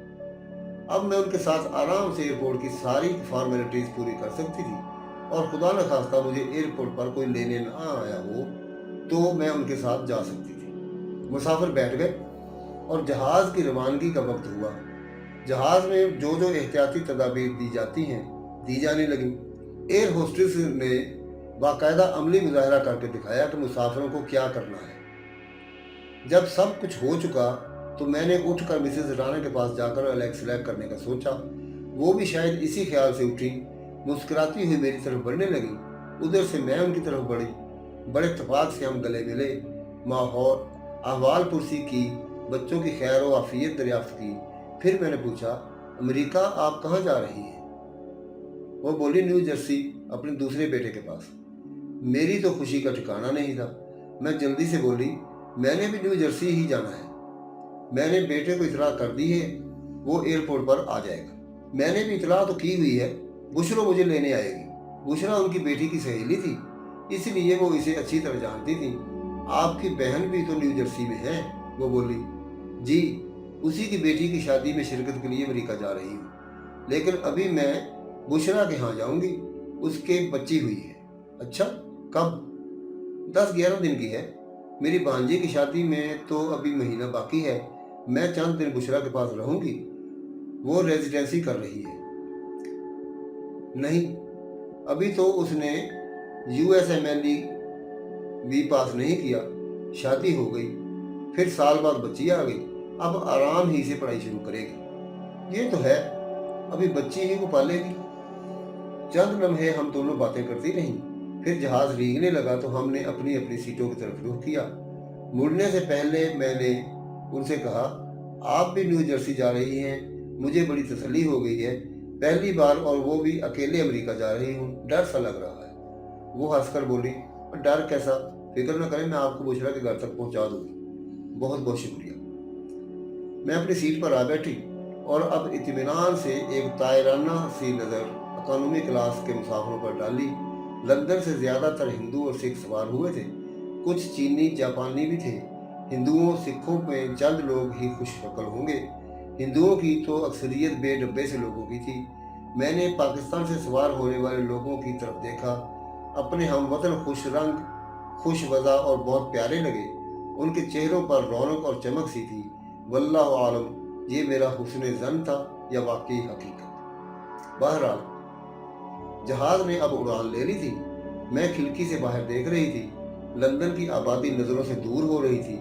अब मैं उनके साथ आराम से एयरपोर्ट की सारी फॉर्मेलिटीज पूरी कर सकती थी और खुदा न खास्ता मुझे एयरपोर्ट पर कोई लेने ना आया हो तो मैं उनके साथ जा सकती थी। मुसाफिर बैठ गए और जहाज की रवानगी का वक्त हुआ। जहाज में जो जो एहतियाती तदाबीर दी जाती हैं दी जाने लगी। एयर होस्टेस ने बाकायदा अमली मुजाहरा करके दिखाया कि मुसाफिरों को क्या करना है। जब सब कुछ हो चुका तो मैंने उठकर मिसेज राणा के पास जाकर अलग सेलेक्ट करने का सोचा। वो भी शायद इसी ख्याल से उठी, मुस्कुराती हुई मेरी तरफ बढ़ने लगी। उधर से मैं उनकी तरफ बढ़ी। बड़े इत्तेफाक से हम गले मिले, माहौल अहवाल पुरसी की, बच्चों की खैर व आफियत दरियाफ्त की। फिर मैंने पूछा, अमेरिका आप कहाँ जा रही हैं? वो बोली, न्यू जर्सी, अपने दूसरे बेटे के पास। मेरी तो खुशी का ठिकाना नहीं था। मैं जल्दी से बोली, मैंने भी न्यू जर्सी ही जाना है। मैंने बेटे को इतला कर दी है, वो एयरपोर्ट पर आ जाएगा। मैंने भी इतला तो की हुई है, बुशरा मुझे लेने आएगी। बुशरा उनकी बेटी की सहेली थी, इसलिए वो इसे अच्छी तरह जानती थी। आपकी बहन भी तो न्यू जर्सी में है। वो बोली, जी, उसी की बेटी की शादी में शिरकत के लिए अमेरिका जा रही हूँ, लेकिन अभी मैं बुशरा के यहाँ जाऊँगी। उसके बच्ची हुई है। अच्छा, कब? 10-11 दिन की है। मेरी भांजी की शादी में तो अभी महीना बाकी है। मैं चंद दिन बुशरा के पास रहूंगी। वो रेजिडेंसी कर रही है। नहीं, अभी तो उसने USMLE भी पास नहीं किया। शादी हो गई, फिर साल बाद बच्ची आ गई। अब आराम ही से पढ़ाई शुरू करेगी। ये तो है, अभी बच्ची ही को पालेगी। चंद लम्हे हम दोनों बातें करती रहीं। फिर जहाज रींगने लगा तो हमने अपनी अपनी सीटों की तरफ रुख किया। मुड़ने से पहले मैंने उनसे कहा, आप भी न्यू जर्सी जा रही हैं? मुझे बड़ी तसल्ली हो गई है, पहली बार, और वो भी अकेले अमेरिका जा रही हूँ। डर सा लग रहा है। वो हंसकर बोली, डर कैसा, फिक्र न करें, मैं आपको बुशरा के घर तक पहुँचा दूँगी। बहुत बहुत शुक्रिया। मैं अपनी सीट पर आ बैठी और अब इत्मीनान से एक तायराना सी नज़र इकोनॉमी क्लास के मुसाफिरों पर डाली। लंदन से ज़्यादातर हिंदू और सिख सवार हुए थे। कुछ चीनी जापानी भी थे। हिंदुओं सिखों में चंद लोग ही खुश शक्ल होंगे। हिंदुओं की तो अक्सरियत बेडब्बे से लोगों की थी। मैंने पाकिस्तान से सवार होने वाले लोगों की तरफ देखा। अपने हमवतन खुश रंग, खुश वज़ा और बहुत प्यारे लगे। उनके चेहरों पर रौनक और चमक सी थी। वल्लाहु आलम, ये मेरा हुस्न ज़न था या वाकई हकीकत। बहरहाल जहाज ने अब उड़ान ले ली थी। मैं खिड़की से बाहर देख रही थी। लंदन की आबादी नज़रों से दूर हो रही थी।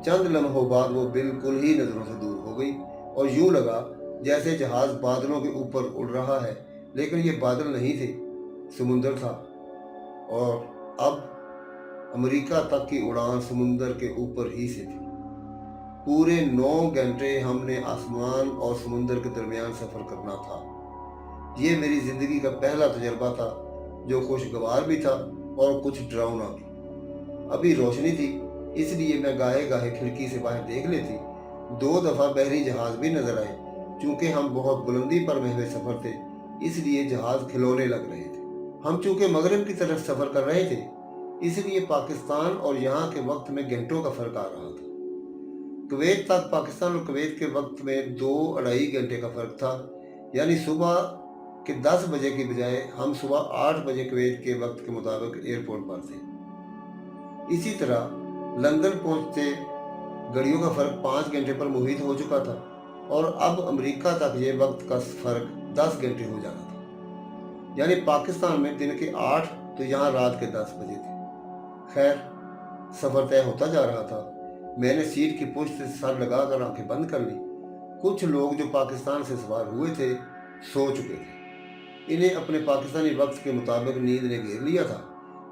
चंद लम्हों बाद वो बिल्कुल ही नज़रों से दूर हो गई और यूं लगा जैसे जहाज बादलों के ऊपर उड़ रहा है, लेकिन ये बादल नहीं थे, समुंदर था। और अब अमेरिका तक की उड़ान समुंदर के ऊपर ही से थी। पूरे 9 घंटे हमने आसमान और समुंदर के दरमियान सफ़र करना था। ये मेरी ज़िंदगी का पहला तजर्बा था, जो खुशगवार भी था और कुछ डरावना भी। अभी रोशनी थी, इसलिए मैं गाहे गाहे खिड़की से बाहर देख लेती। 2 दफ़ा बहरी जहाज भी नजर आए, चूंकि हम बहुत बुलंदी पर हुए सफर थे, इसलिए जहाज खिलौने लग रहे थे। हम चूंकि मगरिब की तरफ सफर कर रहे थे, इसलिए पाकिस्तान और यहाँ के वक्त में घंटों का फर्क आ रहा था। कुवैत तक पाकिस्तान और कुवैत के वक्त में 2-2.5 घंटे का फर्क था। यानी सुबह के 10 बजे की बजाय हम सुबह 8 बजे कुवैत के वक्त के मुताबिक एयरपोर्ट पर थे। इसी तरह लंदन पहुंचते घड़ियों का फर्क 5 घंटे पर मुहित हो चुका था और अब अमेरिका तक ये वक्त का फर्क 10 घंटे हो जाना था। यानी पाकिस्तान में दिन के 8 तो यहाँ रात के 10 बजे थे। खैर, सफर तय होता जा रहा था। मैंने सीट की पुष्ट से सर लगाकर आंखें बंद कर ली। कुछ लोग जो पाकिस्तान से सवार हुए थे सो चुके थे। इन्हें अपने पाकिस्तानी वक्त के मुताबिक नींद ने घेर लिया था,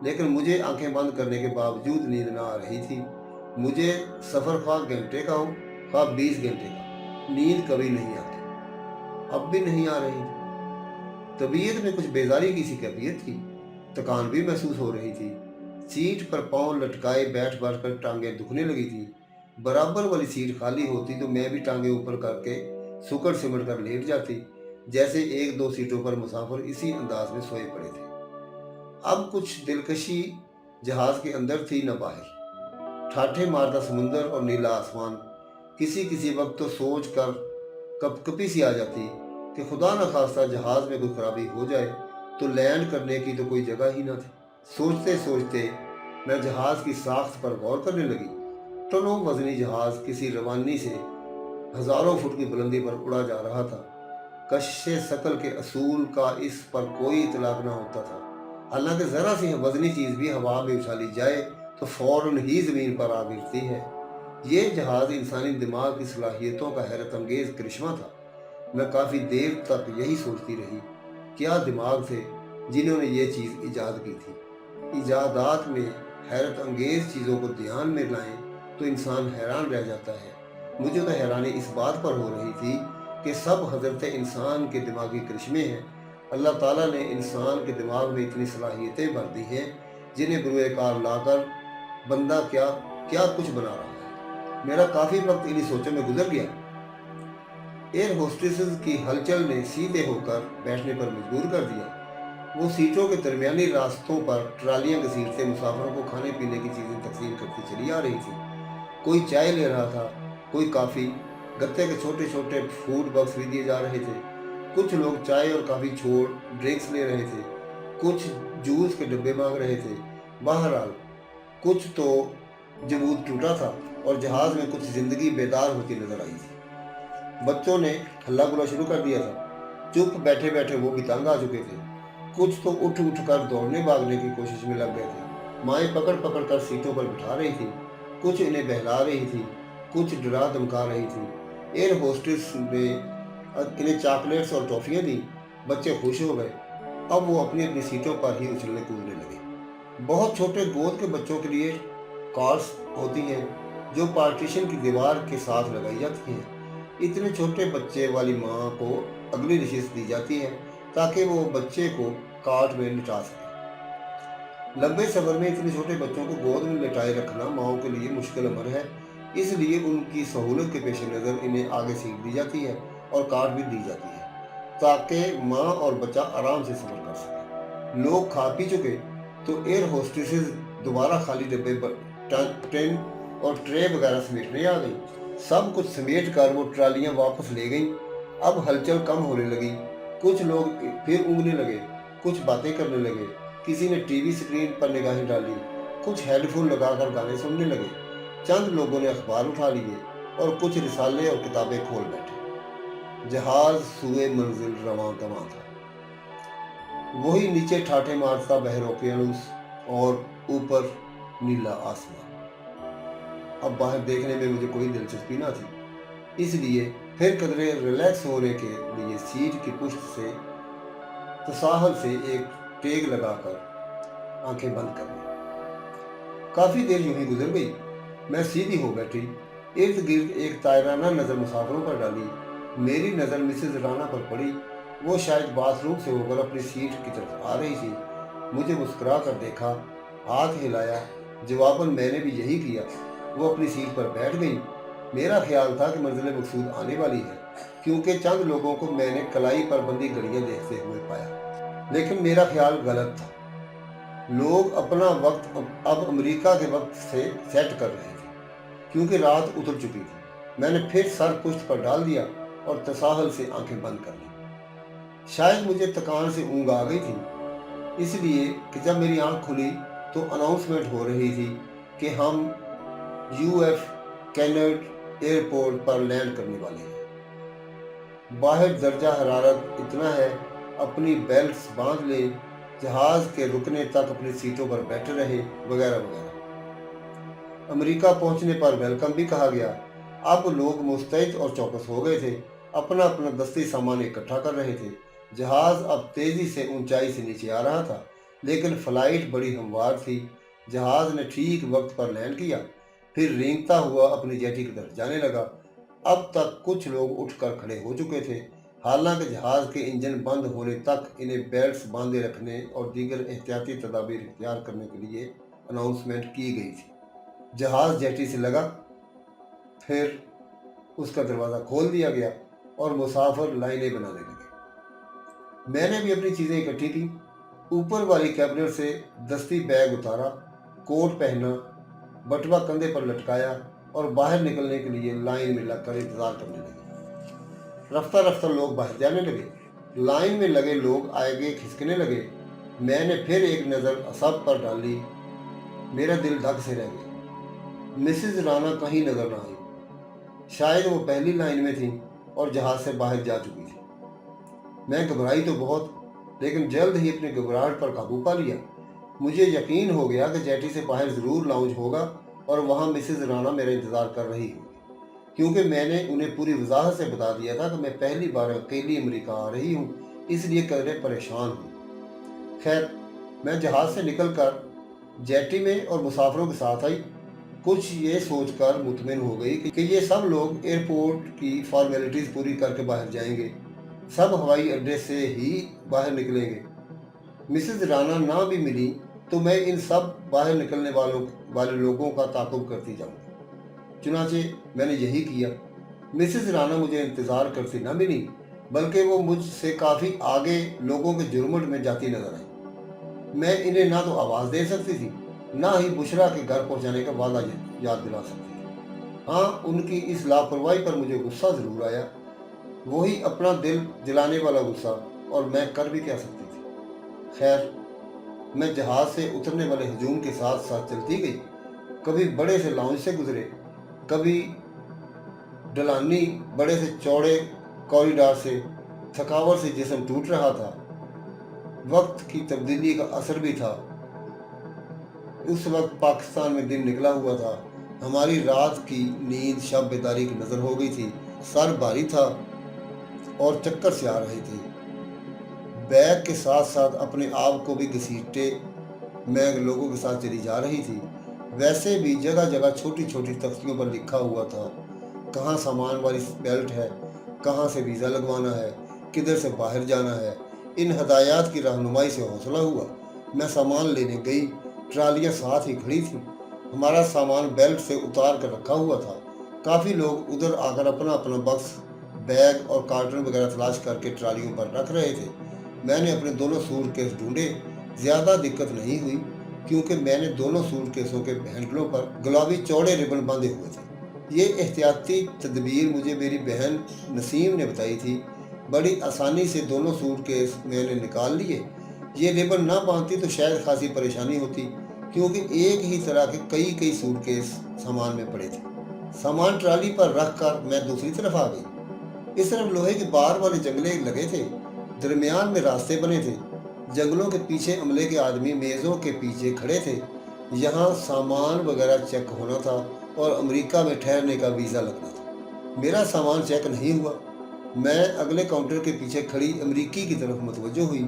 लेकिन मुझे आंखें बंद करने के बावजूद नींद न आ रही थी। मुझे सफ़र ख्वाह घंटे का हो ख्वाह 20 घंटे का, नींद कभी नहीं आती। अब भी नहीं आ रही थी। तबीयत में कुछ बेजारी की सी कैफियत थी। थकान भी महसूस हो रही थी। सीट पर पाँव लटकाए बैठ बैठ कर टांगें दुखने लगी थी। बराबर वाली सीट खाली होती तो मैं भी टांगें ऊपर करके सुकड़ सिमट कर लेट जाती, जैसे 1-2 सीटों पर मुसाफिर इसी अंदाज में सोए पड़े थे। अब कुछ दिलकशी जहाज के अंदर थी न बाहर। ठाठे मारता समुंदर और नीला आसमान। किसी किसी वक्त तो सोच कर कपकपी सी आ जाती कि खुदा न खास्ता जहाज में कोई खराबी हो जाए तो लैंड करने की तो कोई जगह ही न थी। सोचते सोचते मैं जहाज की साख्त पर गौर करने लगी। टनों वजनी जहाज किसी रवानी से हजारों फुट की बुलंदी पर उड़ा जा रहा था। कश्शे शकल के असूल का इस पर कोई इतलाक न होता था। हालांकि जरा सी वजनी चीज भी हवा में उछाली जाए तो फौरन ही जमीन पर आ गिरती है। ये जहाज इंसानी दिमाग की सलाहियतों का हैरत अंगेज करिश्मा था। मैं काफी देर तक यही सोचती रही, क्या दिमाग थे जिन्होंने ये चीज ईजाद की थी। इजादात में हैरत अंगेज चीज़ों को ध्यान में लाएं तो इंसान हैरान रह जाता है। मुझे तो हैरानी इस बात पर हो रही थी कि सब हजरत इंसान के दिमागी करिश्मे हैं। अल्लाह ताला ने इंसान के दिमाग में इतनी सलाहियतें भर दी हैं जिन्हें बुरे कार लाकर बंदा क्या क्या कुछ बना रहा है। मेरा काफ़ी वक्त इन्हीं सोचों में गुजर गया। एयर होस्टेसेस की हलचल ने सीधे होकर बैठने पर मजबूर कर दिया। वो सीटों के दरमियानी रास्तों पर ट्रालियां घसीटते मुसाफिरों को खाने पीने की चीज़ें तकसीम करती चली आ रही थी। कोई चाय ले रहा था, कोई काफ़ी। गत्ते के छोटे छोटे फूड बॉक्स भी दिए जा रहे थे। कुछ लोग चाय और काफ़ी छोड़ ड्रिंक्स ले रहे थे, कुछ जूस के डब्बे मांग रहे थे। बहरहाल कुछ तो जमूद टूटा था और जहाज़ में कुछ ज़िंदगी बेदार होती नजर आई थी। बच्चों ने हल्ला गुल्ला शुरू कर दिया था। चुप बैठे बैठे वो भी तंग आ चुके थे। कुछ तो उठ उठ कर दौड़ने भागने की कोशिश में लग गए थे। माएँ पकड़ पकड़ कर सीटों पर बिठा रही थी, कुछ इन्हें बहला रही थी, कुछ डरा धमका रही थी। एयर होस्टेस ने इन्हें चॉकलेट्स और टॉफियाँ दी। बच्चे खुश हो गए। अब वो अपनी अपनी सीटों पर ही उछलने कूदने लगे। बहुत छोटे गोद के बच्चों के लिए कार्स होती हैं जो पार्टीशन की दीवार के साथ लगाई जाती हैं। इतने छोटे बच्चे वाली माँ को अगली नशिस्त दी जाती है ताकि वो बच्चे को कार्ट में लिटा सके। लंबे सफर में इतने छोटे बच्चों को गोद में लिटाए रखना माओं के लिए मुश्किल अमर है, इसलिए उनकी सहूलत के पेश नज़र इन्हें आगे सीट दी जाती है और कार्ट भी दी जाती है ताकि माँ और बच्चा आराम से सफर कर सके। लोग खा पी चुके तो एयर होस्टेसेस दोबारा खाली डब्बे टेन और ट्रे वगैरह समेटने आ गई। सब कुछ समेट कर वो ट्रालियां वापस ले गई। अब हलचल कम होने लगी। कुछ लोग फिर ऊँगने लगे, कुछ बातें करने लगे, किसी ने टीवी स्क्रीन पर निगाहें डाली, कुछ हेडफोन लगाकर गाने सुनने लगे। चंद लोगों ने अखबार उठा लिए और कुछ रिसाले और किताबें खोल बैठे। जहाज सुए मंजिल रवां दवां था। वही नीचे ठाठे मारता बहरोपियानुस और ऊपर नीला आसमान। अब बाहर देखने में मुझे कोई दिलचस्पी ना थी, इसलिए फिर कदरे रिलैक्स होने के लिए सीट की पुष्ट से तसाहल से एक टेग लगाकर आंखें बंद कर ली। काफी देर यूं ही गुजर गई। मैं सीधी हो बैठी। इर्द गिर्द एक तायराना नजर मुसाफिरों पर डाली। मेरी नजर मिसेज राना पर पड़ी। वो शायद बाथरूम से होकर अपनी सीट की तरफ आ रही थी। मुझे मुस्कुरा कर देखा, हाथ हिलाया। जवाबन मैंने भी यही किया। वो अपनी सीट पर बैठ गई। मेरा ख्याल था कि मंजिल मकसूद आने वाली है क्योंकि चंद लोगों को मैंने कलाई पर बंधी घड़ियां देखते हुए पाया, लेकिन मेरा ख्याल गलत था। लोग अपना वक्त अब अमेरिका के वक्त से सेट कर रहे थे, क्योंकि रात उतर चुकी थी। मैंने फिर सर पुश्त पर डाल दिया और तसाहल से आंखें बंद कर ली। शायद मुझे थकान से ऊँघ आ गई थी, इसलिए कि जब मेरी आंख खुली तो अनाउंसमेंट हो रही थी कि हम यूएफ कैनेड एयरपोर्ट पर लैंड करने वाले हैं। बाहर दर्जा हरारत इतना है, अपनी बेल्ट्स बांध लें, जहाज के रुकने तक अपनी सीटों पर बैठे रहे, वगैरह वगैरह। अमेरिका पहुंचने पर वेलकम भी कहा गया। अब लोग मुस्तैद और चौकस हो गए थे, अपना अपना दस्ती सामान इकट्ठा कर रहे थे। जहाज अब तेजी से ऊंचाई से नीचे आ रहा था, लेकिन फ्लाइट बड़ी हमवार थी। जहाज ने ठीक वक्त पर लैंड किया, फिर रेंगता हुआ अपनी जेटी की तरफ जाने लगा। अब तक कुछ लोग उठकर खड़े हो चुके थे, हालांकि जहाज के इंजन बंद होने तक इन्हें बेल्ट्स बांधे रखने और दीगर एहतियाती तदाबीर इख्तियार करने के लिए अनाउंसमेंट की गई थी। जहाज जेटी से लगा, फिर उसका दरवाज़ा खोल दिया गया और मुसाफिर लाइनें बनाने लगे। मैंने भी अपनी चीज़ें इकट्ठी की, ऊपर वाली कैबिनेट से दस्ती बैग उतारा, कोट पहना, बटुआ कंधे पर लटकाया और बाहर निकलने के लिए लाइन में लगकर इंतजार करने लगे। रफ्ता रफ्ता लोग बाहर जाने लगे, लाइन में लगे लोग आगे खिसकने लगे। मैंने फिर एक नज़र सब पर डाली, मेरा दिल धक से रह गया। मिसेज राना कहीं नजर ना आई। शायद वो पहली लाइन में थी और जहाज से बाहर जा चुकी थी। मैं घबराई तो बहुत, लेकिन जल्द ही अपनी घबराहट पर काबू पा लिया। मुझे यकीन हो गया कि जेटी से बाहर ज़रूर लाउंज होगा और वहाँ मिसेज राना मेरा इंतज़ार कर रही होगी, क्योंकि मैंने उन्हें पूरी वजाहत से बता दिया था कि मैं पहली बार अकेली अमेरिका आ रही हूँ, इसलिए कदरे परेशान हूँ। खैर, मैं जहाज़ से निकलकर जेटी में और मुसाफिरों के साथ आई। कुछ ये सोचकर मुतमिन हो गई कि ये सब लोग एयरपोर्ट की फॉर्मेलिटीज़ पूरी करके बाहर जाएंगे, सब हवाई अड्डे से ही बाहर निकलेंगे। मिसेज राना ना भी मिली तो मैं इन सब बाहर निकलने वाले लोगों का ताक़ुब करती जाऊँगी। चुनाचे मैंने यही किया। मिसेज राना मुझे इंतज़ार करती न मिली, बल्कि वो मुझसे काफ़ी आगे लोगों के जुर्मुट में जाती नजर आई। मैं इन्हें ना तो आवाज़ दे सकती थी, ना ही बुशरा के घर पहुंचाने का वादा याद दिला सकती थी। हाँ, उनकी इस लापरवाही पर मुझे गुस्सा ज़रूर आया, वही अपना दिल जलाने वाला गुस्सा, और मैं कर भी क्या सकती थी। खैर, मैं जहाज़ से उतरने वाले हजूम के साथ साथ चलती गई। कभी बड़े से लाउंज से गुजरे, कभी ढलानी बड़े से चौड़े कॉरिडोर से। थकावट से जिस्म टूट रहा था। वक्त की तब्दीली का असर भी था। उस वक्त पाकिस्तान में दिन निकला हुआ था। हमारी रात की नींद शब बेदारी की नज़र हो गई थी। सर भारी था और चक्कर से आ रहे थे। बैग के साथ साथ अपने आप को भी घसीटते मैं लोगों के साथ चली जा रही थी। वैसे भी जगह जगह छोटी छोटी तख्तियों पर लिखा हुआ था, कहाँ सामान वाली बेल्ट है, कहाँ से वीज़ा लगवाना है, किधर से बाहर जाना है। इन हदायत की रहनुमाई से हौसला हुआ। मैं सामान लेने गई, ट्रालियाँ साथ ही खड़ी थीं। हमारा सामान बेल्ट से उतार कर रखा हुआ था। काफ़ी लोग उधर आकर अपना अपना बक्स, बैग और कार्टन वगैरह तलाश करके ट्रालियों पर रख रहे थे। मैंने अपने दोनों सूटकेस ढूंढे। ज़्यादा दिक्कत नहीं हुई, क्योंकि मैंने दोनों सूटकेसों के हैंडलों पर गुलाबी चौड़े रिबन बांधे हुए थे। ये एहतियाती तदबीर मुझे मेरी बहन नसीम ने बताई थी। बड़ी आसानी से दोनों सूटकेस मैंने निकाल लिए। ये रिबन ना बांधती तो शायद खासी परेशानी होती, क्योंकि एक ही तरह के कई कई सूटकेस सामान में पड़े थे। सामान ट्राली पर रख कर मैं दूसरी तरफ आ गई। इस तरफ लोहे के बार वाले जंगले लगे थे, दरमियान में रास्ते बने थे। जंगलों के पीछे अमले के आदमी मेज़ों के पीछे खड़े थे। यहाँ सामान वगैरह चेक होना था और अमेरिका में ठहरने का वीज़ा लगना था। मेरा सामान चेक नहीं हुआ। मैं अगले काउंटर के पीछे खड़ी अमरीकी की तरफ मुतवज्जो हुई।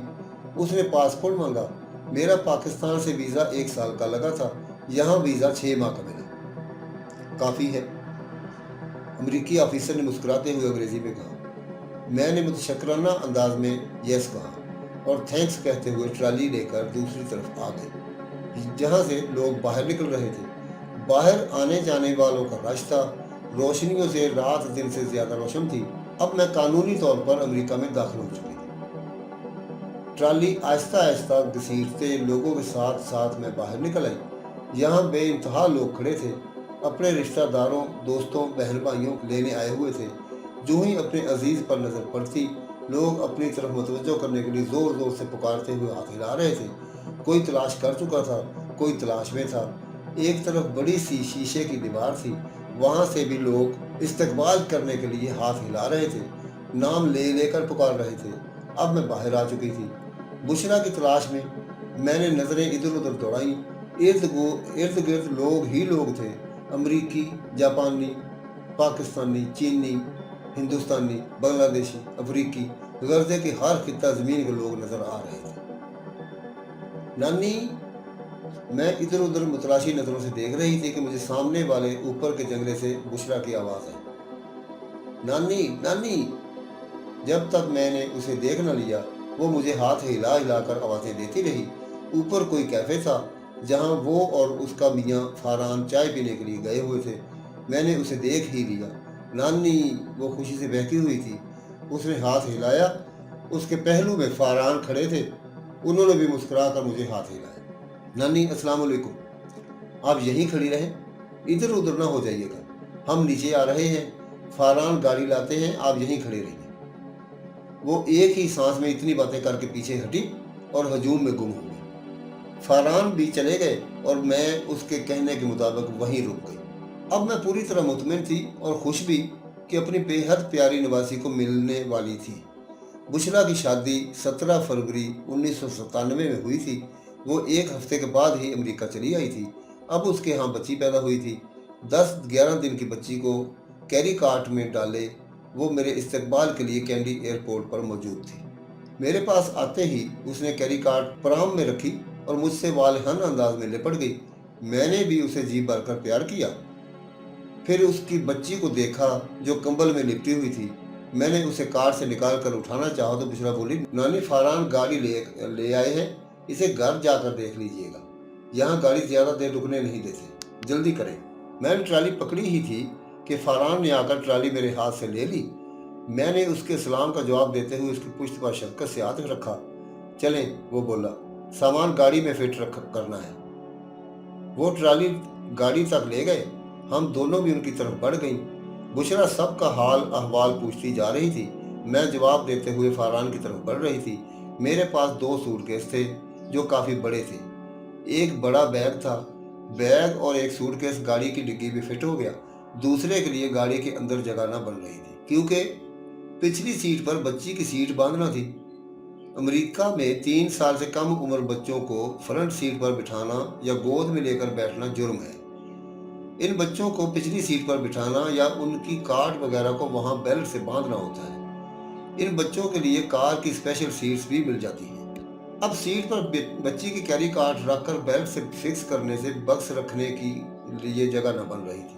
उसने पासपोर्ट मांगा। मेरा पाकिस्तान से वीज़ा 1 साल का लगा था, यहाँ वीज़ा 6 माह का मिला। काफ़ी है, अमरीकी ऑफिसर ने मुस्कुराते हुए अंग्रेजी में कहा। मैंने मुतशक्कराना अंदाज में यस कहा और थैंक्स कहते हुए ट्राली लेकर दूसरी तरफ आ गए, जहाँ से लोग बाहर निकल रहे थे। बाहर आने जाने वालों का रश था। रोशनियों से रात दिन से ज़्यादा रोशन थी। अब मैं कानूनी तौर पर अमेरिका में दाखिल हो चुकी थी। ट्रॉली आहिस्ता आहिस्ता घसीटते लोगों के साथ साथ मैं बाहर निकल आई। यहाँ बेइंतहा लोग खड़े थे, अपने रिश्तेदारों, दोस्तों, बहन भाइयों को लेने आए हुए थे। जो ही अपने अजीज पर नजर पड़ती, लोग अपनी तरफ मुतवज्जो करने के लिए जोर जोर से पुकारते हुए हाथ हिला रहे थे। कोई तलाश कर चुका था, कोई तलाश में था। एक तरफ बड़ी सी शीशे की दीवार थी, वहां से भी लोग इस्तकबाल करने के लिए हाथ हिला रहे थे, नाम ले लेकर पुकार रहे थे। अब मैं बाहर आ चुकी थी। बुशरा की तलाश में मैंने नजरें इधर उधर दौड़ाई। इर्द गिर्द लोग ही लोग थे, अमरीकी, जापानी, पाकिस्तानी, चीनी, हिंदुस्तानी, बांग्लादेशी, अफ्रीकी, गर्जे के हर खित्ता जमीन के लोग नजर आ रहे थे। नानी, मैं इधर उधर मुतलाशी नजरों से देख रही थी कि मुझे सामने वाले ऊपर के जंगले से बुशरा की आवाज आई, नानी नानी। जब तक मैंने उसे देख न लिया, वो मुझे हाथ हिला हिलाकर आवाजें देती रही। ऊपर कोई कैफे था जहां वो और उसका मियाँ फारान चाय पीने के लिए गए हुए थे। मैंने उसे देख ही लिया। नानी, वो खुशी से बहकी हुई थी। उसने हाथ हिलाया। उसके पहलू में फारान खड़े थे। उन्होंने भी मुस्कुरा कर मुझे हाथ हिलाया। नानी, अस्सलाम वालेकुम। आप यहीं खड़ी रहें, इधर उधर ना हो जाइएगा, हम नीचे आ रहे हैं। फारान गाड़ी लाते हैं, आप यहीं खड़े रहिए। वो एक ही सांस में इतनी बातें करके पीछे हटी और हजूम में गुम हो गई। फारान भी चले गए और मैं उसके कहने के मुताबिक वहीं रुक गई। अब मैं पूरी तरह मुतमिन थी और खुश भी कि अपनी बेहद प्यारी नवासी को मिलने वाली थी। बुशरा की शादी 17 फरवरी 1997 में हुई थी। वो एक हफ्ते के बाद ही अमेरिका चली आई थी। अब उसके यहाँ बच्ची पैदा हुई थी। 10-11 दिन की बच्ची को कैरी कार्ट में डाले वो मेरे इस्तकबाल के लिए कैंडी एयरपोर्ट पर मौजूद थी। मेरे पास आते ही उसने कैरी कार्ट पराम में रखी और मुझसे वालहन अंदाज में लिपट गई। मैंने भी उसे जी भरकर प्यार किया। फिर उसकी बच्ची को देखा जो कंबल में लिपटी हुई थी। मैंने उसे कार से निकाल कर उठाना चाहा तो बुशरा बोली, नानी, फारान गाड़ी ले आए हैं, इसे घर जाकर देख लीजिएगा। यहाँ गाड़ी ज्यादा देर रुकने नहीं देते, जल्दी करें। मैंने ट्राली पकड़ी ही थी कि फारान ने आकर ट्राली मेरे हाथ से ले ली। मैंने उसके सलाम का जवाब देते हुए उसकी पुश्त पर शफ़क़त से हाथ रखा। चलें, वो बोला, सामान गाड़ी में फिट करना है। वो ट्राली गाड़ी तक ले गए। हम दोनों भी उनकी तरफ बढ़ गईं। बुशरा सबका हाल अहवाल पूछती जा रही थी। मैं जवाब देते हुए फारान की तरफ बढ़ रही थी। मेरे पास 2 सूटकेस थे जो काफ़ी बड़े थे। एक बड़ा बैग था। बैग और एक सूटकेस गाड़ी की डिग्गी में फिट हो गया। दूसरे के लिए गाड़ी के अंदर जगह न बन रही थी क्योंकि पिछली सीट पर बच्ची की सीट बांधना थी। अमेरिका में 3 साल से कम उम्र बच्चों को फ्रंट सीट पर बिठाना या गोद में लेकर बैठना जुर्म है। इन बच्चों को पिछली सीट पर बिठाना या उनकी कार्ड वगैरह को वहां बेल्ट से बांधना होता है। इन बच्चों के लिए कार की स्पेशल सीट्स भी मिल जाती हैं। अब सीट पर बच्ची की कैरी कार्ड रखकर बेल्ट से फिक्स करने से बक्स रखने की लिए जगह न बन रही थी।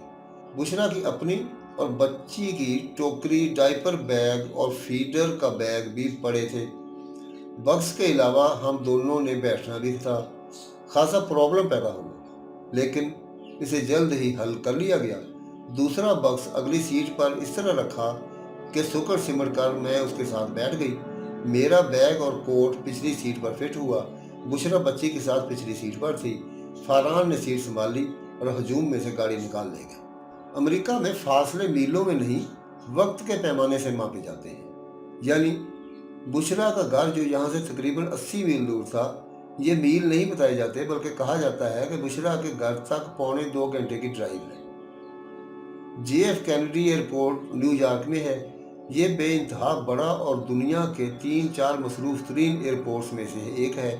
बुशरा की अपनी और बच्ची की टोकरी, डायपर बैग और फीडर का बैग भी पड़े थे। बक्स के अलावा हम दोनों ने बैठना भी था। खासा प्रॉब्लम पैदा हुआ, लेकिन इसे जल्द ही हल कर लिया गया। दूसरा बक्स अगली सीट पर इस तरह रखा कि सुकड़ सिमट कर मैं उसके साथ बैठ गई। मेरा बैग और कोट पिछली सीट पर फिट हुआ। बुशरा बच्ची के साथ पिछली सीट पर थी। फारान ने सीट संभाली और हजूम में से गाड़ी निकाल ले गया। अमेरिका में फासले मीलों में नहीं, वक्त के पैमाने से मापे जाते हैं। यानी बुशरा का घर जो यहाँ से तकरीबन 80 मील दूर था, ये मील नहीं बताए जाते, बल्कि कहा जाता है कि बुशरा के घर तक 1.25 घंटे की ड्राइव है। JF कैनेडी एयरपोर्ट न्यूयॉर्क में है। ये बेइंतहा बड़ा और दुनिया के 3-4 मसरूफ तरीन एयरपोर्ट्स में से एक है।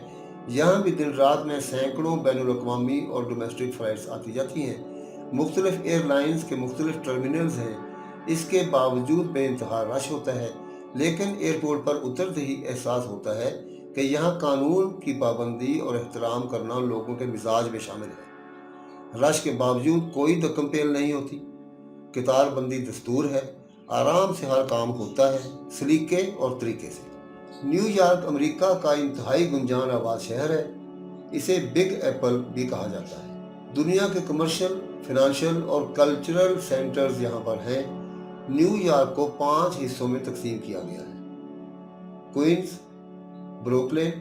यहाँ भी दिन रात में सैकड़ों बैनुल-अक़वामी और डोमेस्टिक फ़्लाइट्स आती जाती हैं। मुख्तलिफ एयरलाइंस के मुख्तलिफ टर्मिनल्स हैं। इसके बावजूद बेइंतहा रश होता है, लेकिन एयरपोर्ट पर उतरते ही एहसास होता है कि यहाँ कानून की पाबंदी और एहतराम करना लोगों के मिजाज में शामिल है। रश के बावजूद कोई दक्कम पेल नहीं होती। कितार बंदी दस्तूर है। आराम से हर काम होता है, सलीके और तरीके से। न्यूयॉर्क अमेरिका का इंतहाई गुंजान आबाद शहर है। इसे बिग एप्पल भी कहा जाता है। दुनिया के कमर्शियल, फाइनेंशियल और कल्चरल सेंटर्स यहाँ पर हैं। न्यूयॉर्क को 5 हिस्सों में तकसीम किया गया है: Queens, Brooklyn,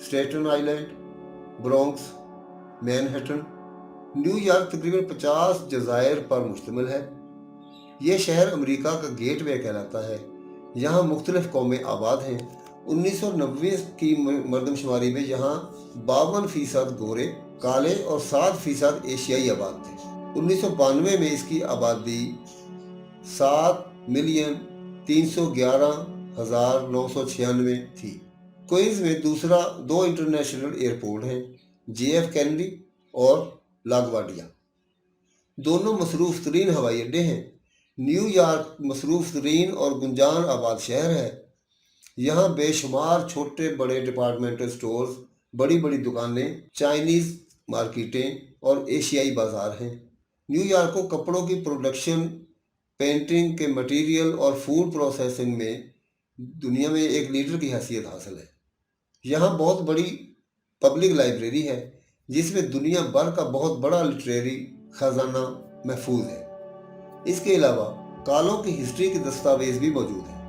Staten Island, Bronx, Manhattan. New York तकरीबन 50 जज़ायर पर मुश्तमिल है। ये शहर अमेरिका का गेटवे कहलाता है। यहाँ मुख्तलिफ कौमें आबाद हैं। 1990 की मरदमशुमारी में यहाँ 52% गोरे, काले और 7% एशियाई आबाद थे। 1992 में इसकी आबादी 7,311,996 थी। क्वींस में दूसरा 2 इंटरनेशनल एयरपोर्ट हैं, JF कैनेडी और लागवार्डिया। दोनों मसरूफ तरीन हवाई अड्डे हैं। न्यूयॉर्क मसरूफ तरीन और गुंजान आबाद शहर है। यहाँ बेशुमार छोटे बड़े डिपार्टमेंटल स्टोर्स, बड़ी बड़ी दुकानें, चाइनीज़ मार्केटें और एशियाई बाजार हैं। न्यूयॉर्क को कपड़ों की प्रोडक्शन, पेंटिंग के मटेरियल और फूड प्रोसेसिंग में दुनिया में एक लीडर की हैसियत हासिल है। यहाँ बहुत बड़ी पब्लिक लाइब्रेरी है जिसमें दुनिया भर का बहुत बड़ा लिटरेरी खजाना महफूज है। इसके अलावा कालों की हिस्ट्री के दस्तावेज भी मौजूद हैं।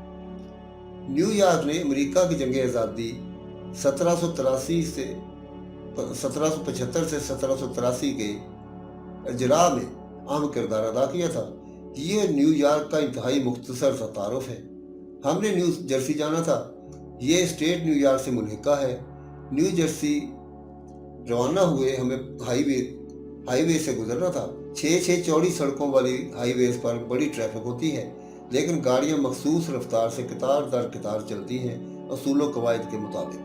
न्यूयॉर्क ने अमेरिका की जंग आज़ादी 1775 से 1783 के इजरा में अहम किरदार अदा किया था। ये न्यूयॉर्क का इंतहाई मुख्तसर सा तारुफ है। हमने न्यू जर्सी जाना था। ये स्टेट न्यूयॉर्क से मुल्हिका है। न्यू जर्सी रवाना हुए हमें हाईवे से गुजरना था। 6 चौड़ी सड़कों वाली हाईवेज पर बड़ी ट्रैफिक होती है, लेकिन गाड़ियां मखसूस रफ्तार से कतार दर कतार चलती हैं असूल कवायद के मुताबिक।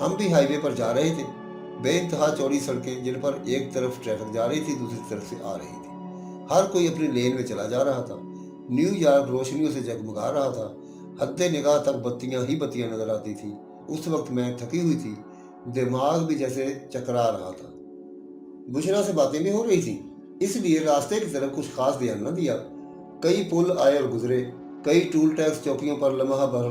हम भी हाईवे पर जा रहे थे। बेइंतहा चौड़ी सड़कें जिन पर एक तरफ ट्रैफिक जा रही थी, दूसरी तरफ से आ रही थी। हर कोई अपनी लेन में चला जा रहा था। न्यूयॉर्क रोशनियों से जगमगा रहा था। हद्दे निगाह तक बत्तियां ही बत्तियां नजर आती थी। उस वक्त मैं थकी हुई थी, दिमाग भी जैसे चकरा रहा था। बुशरा से बातें भी हो रही थी, इसलिए रास्ते की तरफ कुछ खास ध्यान न दिया। कई पुल आए और गुजरे, कई टूल टैक्स चौकियों पर लम्हा भर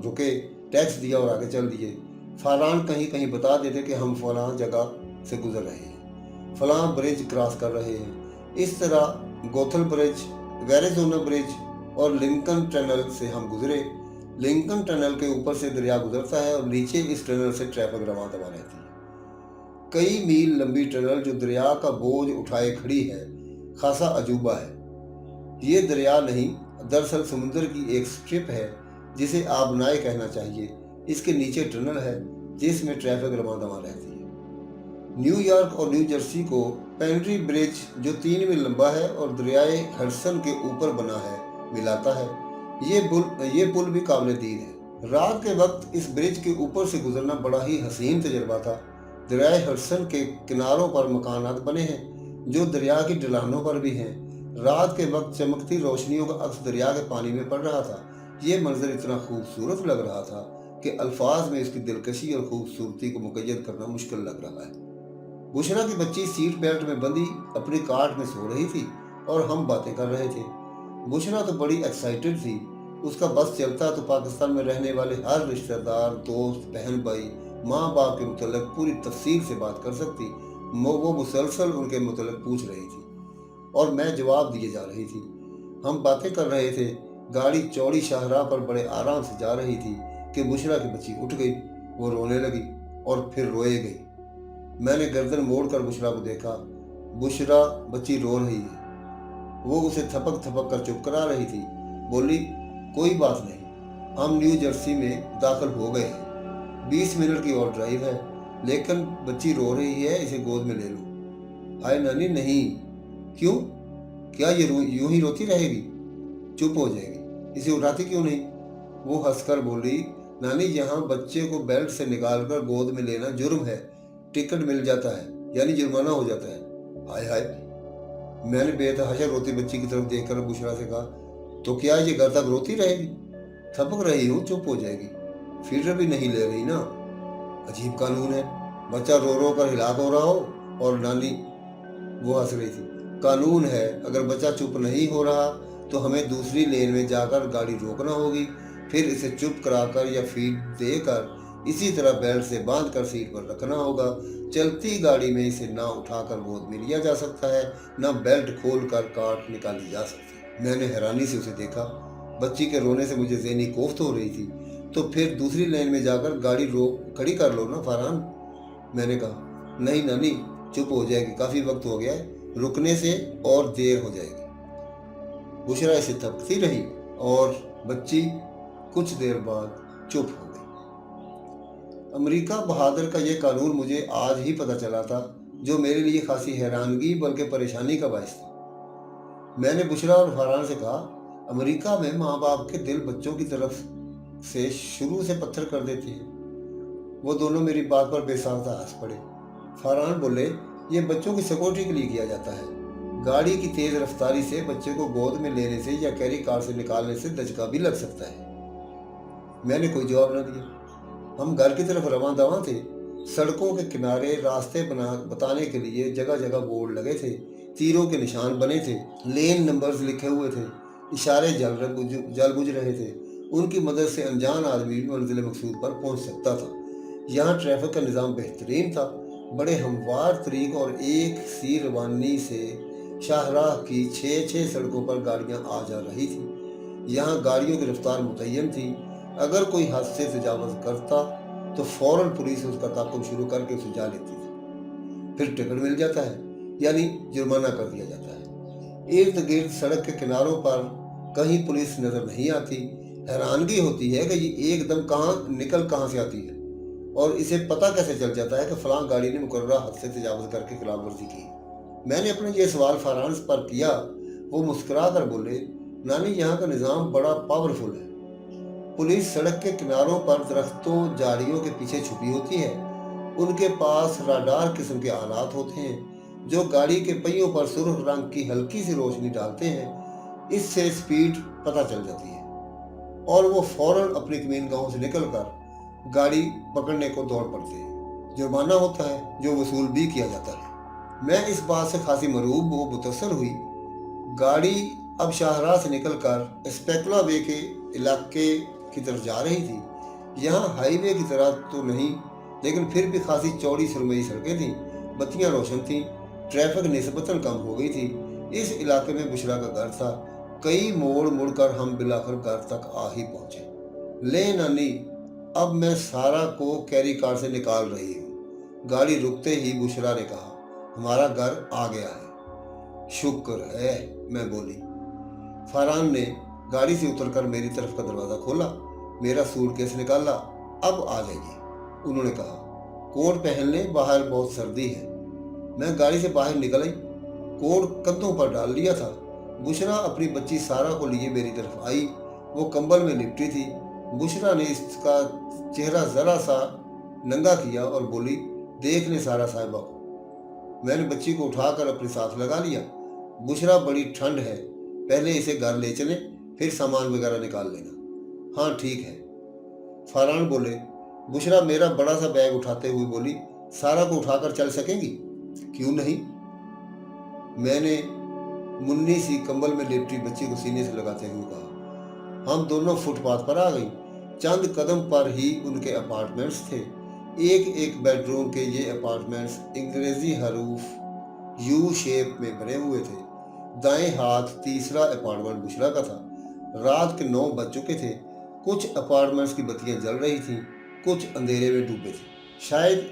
रुके, टैक्स दिया और आगे चल दिए। फारान कहीं कहीं बता देते कि हम फलां जगह से गुजर रहे हैं, फलां ब्रिज क्रॉस कर रहे हैं। इस तरह गोथल ब्रिज, वेरेजोना ब्रिज और लिंकन टनल से हम गुजरे। लिंकन टनल के ऊपर से दरिया गुजरता है और नीचे इस टनल से ट्रैफिक रवां दवा रहती है। कई मील लंबी टनल जो दरिया का बोझ उठाए खड़ी है, खासा अजूबा है। ये दरिया नहीं, दरअसल समुद्र की एक स्ट्रिप है जिसे आबनाए कहना चाहिए। इसके नीचे टनल है जिसमें ट्रैफिक रवां दवा रहती है। न्यूयॉर्क और न्यू जर्सी को पेंड्री ब्रिज, जो 3 मील लंबा है और दरियाए हडसन के ऊपर बना है, मिलाता है। ये पुल भी काबिल दीद है। रात के वक्त इस ब्रिज के ऊपर से गुजरना बड़ा ही हसीन तजर्बा था। दरियाए हडसन के किनारों पर मकानात बने हैं जो दरिया की ढलानों पर भी हैं। रात के वक्त चमकती रोशनियों का अक्स दरिया के पानी में पड़ रहा था। ये मंजर इतना खूबसूरत लग रहा था कि अल्फाज में इसकी दिलकशी और खूबसूरती को मुक़य्यद करना मुश्किल लग रहा है। बुशरा की बच्ची सीट बेल्ट में बंधी अपनी कार्ट में सो रही थी और हम बातें कर रहे थे। बुशरा तो बड़ी एक्साइटेड थी। उसका बस चलता तो पाकिस्तान में रहने वाले हर रिश्तेदार, दोस्त, बहन भाई, माँ बाप के मुतल्लिक पूरी तफसील से बात कर सकती। वो मुसलसल उनके मुतल्लिक पूछ रही थी और मैं जवाब दिए जा रही थी। हम बातें कर रहे थे। गाड़ी चौड़ी शाहराह पर बड़े आराम से जा रही थी कि बुशरा की बच्ची उठ गई। वो रोने लगी और फिर रोए गई। मैंने गर्दन मोड़कर बुशरा को देखा। बुशरा बच्ची रो रही है। वो उसे थपक थपक कर चुप करा रही थी। बोली, कोई बात नहीं, हम न्यू जर्सी में दाखिल हो गए हैं। 20 मिनट की और ड्राइव है, लेकिन बच्ची रो रही है, इसे गोद में ले लो। हाय नानी, नहीं। क्यों? क्या ये यूं ही रोती रहेगी? चुप हो जाएगी। इसे उठाती क्यों नहीं? वो हंसकर बोली, नानी, यहाँ बच्चे को बेल्ट से निकालकर गोद में लेना जुर्म है। टिकट मिल जाता है, यानी जुर्माना हो जाता है। हाय हाय। मैंने बेतहाशा रोती बच्ची की तरफ देखकर बुशरा से कहा, तो क्या ये घर तक रोती रहेगी? थपक रही हूँ, चुप हो जाएगी। फीडर भी नहीं ले रही ना। अजीब कानून है, बच्चा रो रो कर हिलाक हो रहा हो और नानी। वो हंस रही थी। कानून है, अगर बच्चा चुप नहीं हो रहा तो हमें दूसरी लेन में जाकर गाड़ी रोकना होगी, फिर इसे चुप कराकर या फीड देकर इसी तरह बेल्ट से बांधकर सीट पर रखना होगा। चलती गाड़ी में इसे ना उठाकर गोद में लिया जा सकता है, ना बेल्ट खोलकर कार्ट निकाली जा सकती है। मैंने हैरानी से उसे देखा। बच्ची के रोने से मुझे ज़हनी कोफ्त हो रही थी। तो फिर दूसरी लाइन में जाकर गाड़ी रोक खड़ी कर लो ना फरहान, मैंने कहा। नहीं नानी, चुप हो जाएगी, काफ़ी वक्त हो गया है, रुकने से और देर हो जाएगी। बुशरा इसे थकती रही और बच्ची कुछ देर बाद चुप हो गई। अमेरिका बहादुर का यह कानून मुझे आज ही पता चला था, जो मेरे लिए खासी हैरानगी बल्कि परेशानी का बायस था। मैंने बुशरा और फरहान से कहा, अमेरिका में माँ बाप के दिल बच्चों की तरफ से शुरू से पत्थर कर देते हैं। वो दोनों मेरी बात पर बेसाख्ता हंस पड़े। फरहान बोले, ये बच्चों की सिक्योरिटी के लिए किया जाता है। गाड़ी की तेज रफ्तारी से बच्चे को गोद में लेने से या कैरी कार से निकालने से दचका भी लग सकता है। मैंने कोई जवाब न दिया। हम घर की तरफ रवां दवां थे। सड़कों के किनारे रास्ते बताने के लिए जगह जगह बोर्ड लगे थे, तीरों के निशान बने थे, लेन नंबर्स लिखे हुए थे, इशारे जल बुझ रहे थे। उनकी मदद से अनजान आदमी भी मंजिल मकसूद पर पहुंच सकता था। यहाँ ट्रैफिक का निज़ाम बेहतरीन था। बड़े हमवार तरीक और एक सी रवानी से शाहराह की 6-6 सड़कों पर गाड़ियाँ आ जा रही थी। यहाँ गाड़ियों की रफ्तार मुतय्यन थी। अगर कोई हद से तजावज़ करता तो फौरन पुलिस उसका ताक़ुब शुरू करके उसे जा लेती थी। फिर टिकट मिल जाता है, यानी जुर्माना कर दिया जाता है। इर्द गिर्द सड़क के किनारों पर कहीं पुलिस नज़र नहीं आती। हैरानगी होती है कि ये एकदम कहाँ से आती है और इसे पता कैसे चल जाता है कि फलां गाड़ी ने मुकर्ररा हद से तजावज़ करके खिलाफ वर्जी की। मैंने अपना ये सवाल फरहान पर किया। वो मुस्कुरा कर बोले, नानी, यहाँ का निज़ाम बड़ा पावरफुल है। पुलिस सड़क के किनारों पर दरख्तों झाड़ियों के पीछे छुपी होती है। उनके पास राडार किस्म के आलात होते हैं जो गाड़ी के पहियों पर सुर्ख रंग की हल्की सी रोशनी डालते हैं। इससे स्पीड पता चल जाती है और वो फौरन अपनी कमीन गांव से निकलकर गाड़ी पकड़ने को दौड़ पड़ते हैं। जुर्माना होता है जो वसूल भी किया जाता है। मैं इस बात से खासी मरूब व मुतअस्सर हुई। गाड़ी अब शाहराह से निकलकर स्पेकुला वे के इलाके की तरफ जा रही थी। यहाँ हाईवे की तरह तो नहीं, लेकिन फिर भी खासी चौड़ी सुरमई सड़कें थीं, बत्तियां रोशन थीं, ट्रैफिक निस्बतन कम हो गई थी। इस इलाके में बुशरा का घर था। कई मोड़ मुड़कर हम बिलाखिर घर तक आ ही पहुंचे। ले नानी, अब मैं सारा को कैरी कार से निकाल रही हूँ। गाड़ी रुकते ही बुशरा ने कहा, हमारा घर आ गया है। शुक्र है, मैं बोली। फरहान ने गाड़ी से उतरकर मेरी तरफ का दरवाज़ा खोला, मेरा सूटकेस निकाला। अब आ जाइए, उन्होंने कहा। कोट पहन लें, बाहर बहुत सर्दी है। मैं गाड़ी से बाहर निकल आई, कोट कंधों पर डाल लिया था। बुशरा अपनी बच्ची सारा को लिए मेरी तरफ आई। वो कंबल में लिपटी थी। बुशरा ने इसका चेहरा ज़रा सा नंगा किया और बोली, देख ले सारा साहिबा को। मैंने बच्ची को उठाकर अपने साथ लगा लिया। बुशरा, बड़ी ठंड है, पहले इसे घर ले चलें, फिर सामान वगैरह निकाल लेना। हाँ ठीक है, फरहान बोले। बुशरा मेरा बड़ा सा बैग उठाते हुए बोली, सारा को उठाकर चल सकेंगी? क्यों नहीं, मैंने मुन्नी सी कंबल में लिपटी बच्ची को सीने से लगाते हुए कहा। हम दोनों फुटपाथ पर आ गई। चंद कदम पर ही उनके अपार्टमेंट्स थे। एक एक बेडरूम के ये अपार्टमेंट्स अंग्रेजी हरूफ यू शेप में बने हुए थे। दाएं हाथ तीसरा अपार्टमेंट बुशरा का था। रात के 9 बज चुके थे। कुछ अपार्टमेंट्स की बत्तियां जल रही थीं, कुछ अंधेरे में डूबे थे। शायद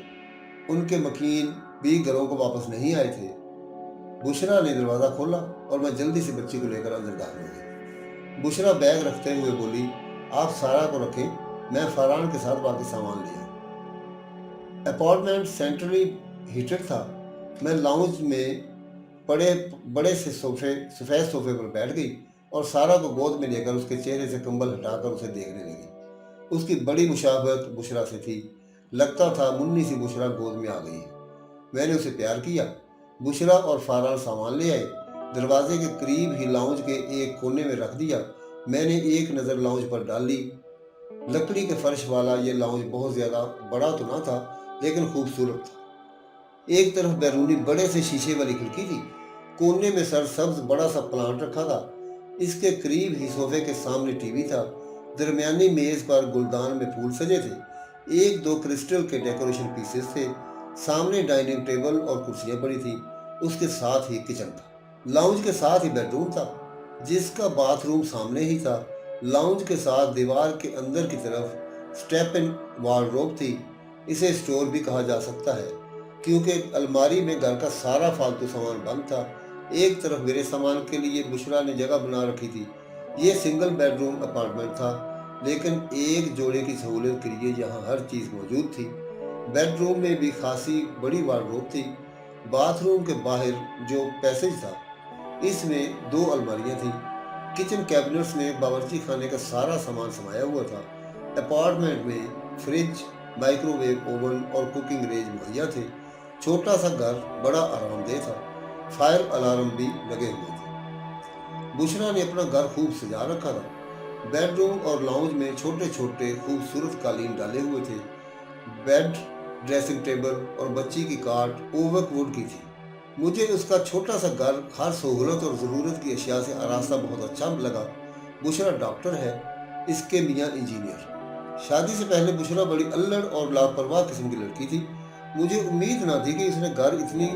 उनके मकीन भी घरों को वापस नहीं आए थे। बुशरा ने दरवाज़ा खोला और मैं जल्दी से बच्ची को लेकर अंदर दाखिल हो गई। बुशरा बैग रखते हुए बोली, आप सारा को रखें, मैं फरहान के साथ बाकी सामान लिया। अपार्टमेंट सेंट्रली हीटेड था। मैं लाउंज में पड़े बड़े से सफ़ेद सोफे पर बैठ गई और सारा को गोद में लेकर उसके चेहरे से कंबल हटाकर उसे देखने लगी। उसकी बड़ी मुशाबहत बुशरा से थी। लगता था मुन्नी सी बुशरा गोद में आ गई है। मैंने उसे प्यार किया। बुशरा और फरहान सामान ले आए। दरवाजे के करीब ही लाउंज के एक कोने में रख दिया। मैंने एक नज़र लाउंज पर डाल ली। लकड़ी के फर्श वाला ये लाउंज बहुत ज़्यादा बड़ा तो ना था, लेकिन खूबसूरत था। एक तरफ बैरूनी बड़े से शीशे वाली खिड़की थी। कोने में सरसब्ज बड़ा सा प्लांट रखा था। इसके करीब ही सोफे के सामने टीवी था। दरमियानी मेज पर गुलदान में फूल सजे थे। 1-2 क्रिस्टल के डेकोरेशन पीसेस थे। सामने डाइनिंग टेबल और कुर्सियां पड़ी थी। उसके साथ ही किचन था। लाउंज के साथ ही बेडरूम था। जिस का बाथरूम सामने ही था। लाउंज के साथ दीवार के अंदर की तरफ स्टेप इन वार्डरोब थी। इसे स्टोर भी कहा जा सकता है क्योंकि अलमारी में घर का सारा फालतू सामान बंद था। एक तरफ मेरे सामान के लिए बुशरा ने जगह बना रखी थी। ये सिंगल बेडरूम अपार्टमेंट था, लेकिन एक जोड़े की सहूलियत के लिए यहाँ हर चीज़ मौजूद थी। बेडरूम में भी खासी बड़ी वार्डरोब थी। बाथरूम के बाहर जो पैसेज था, इसमें 2 अलमारियां थी। किचन कैबिनेट्स में बावर्ची खाने का सारा सामान समाया हुआ था। अपार्टमेंट में फ्रिज, माइक्रोवेव ओवन और कुकिंग रेंज मुहैया थे। छोटा सा घर बड़ा आरामदेह था। फायर अलार्म भी लगे हुए थे। बुशरा ने अपना घर खूब सजा रखा था। बेडरूम और लाउंज में छोटे छोटे खूबसूरत कालीन डाले हुए थे। बेड, ड्रेसिंग टेबल और बच्ची की काट ओवक वुड की थी। मुझे उसका छोटा सा घर हर सहूलत और ज़रूरत की अशिया से आरास्ता बहुत अच्छा लगा। बुशरा डॉक्टर है, इसके मियाँ इंजीनियर। शादी से पहले बुशरा बड़ी अल्लड़ और लापरवाह किस्म की लड़की थी। मुझे उम्मीद ना थी कि उसने घर इतनी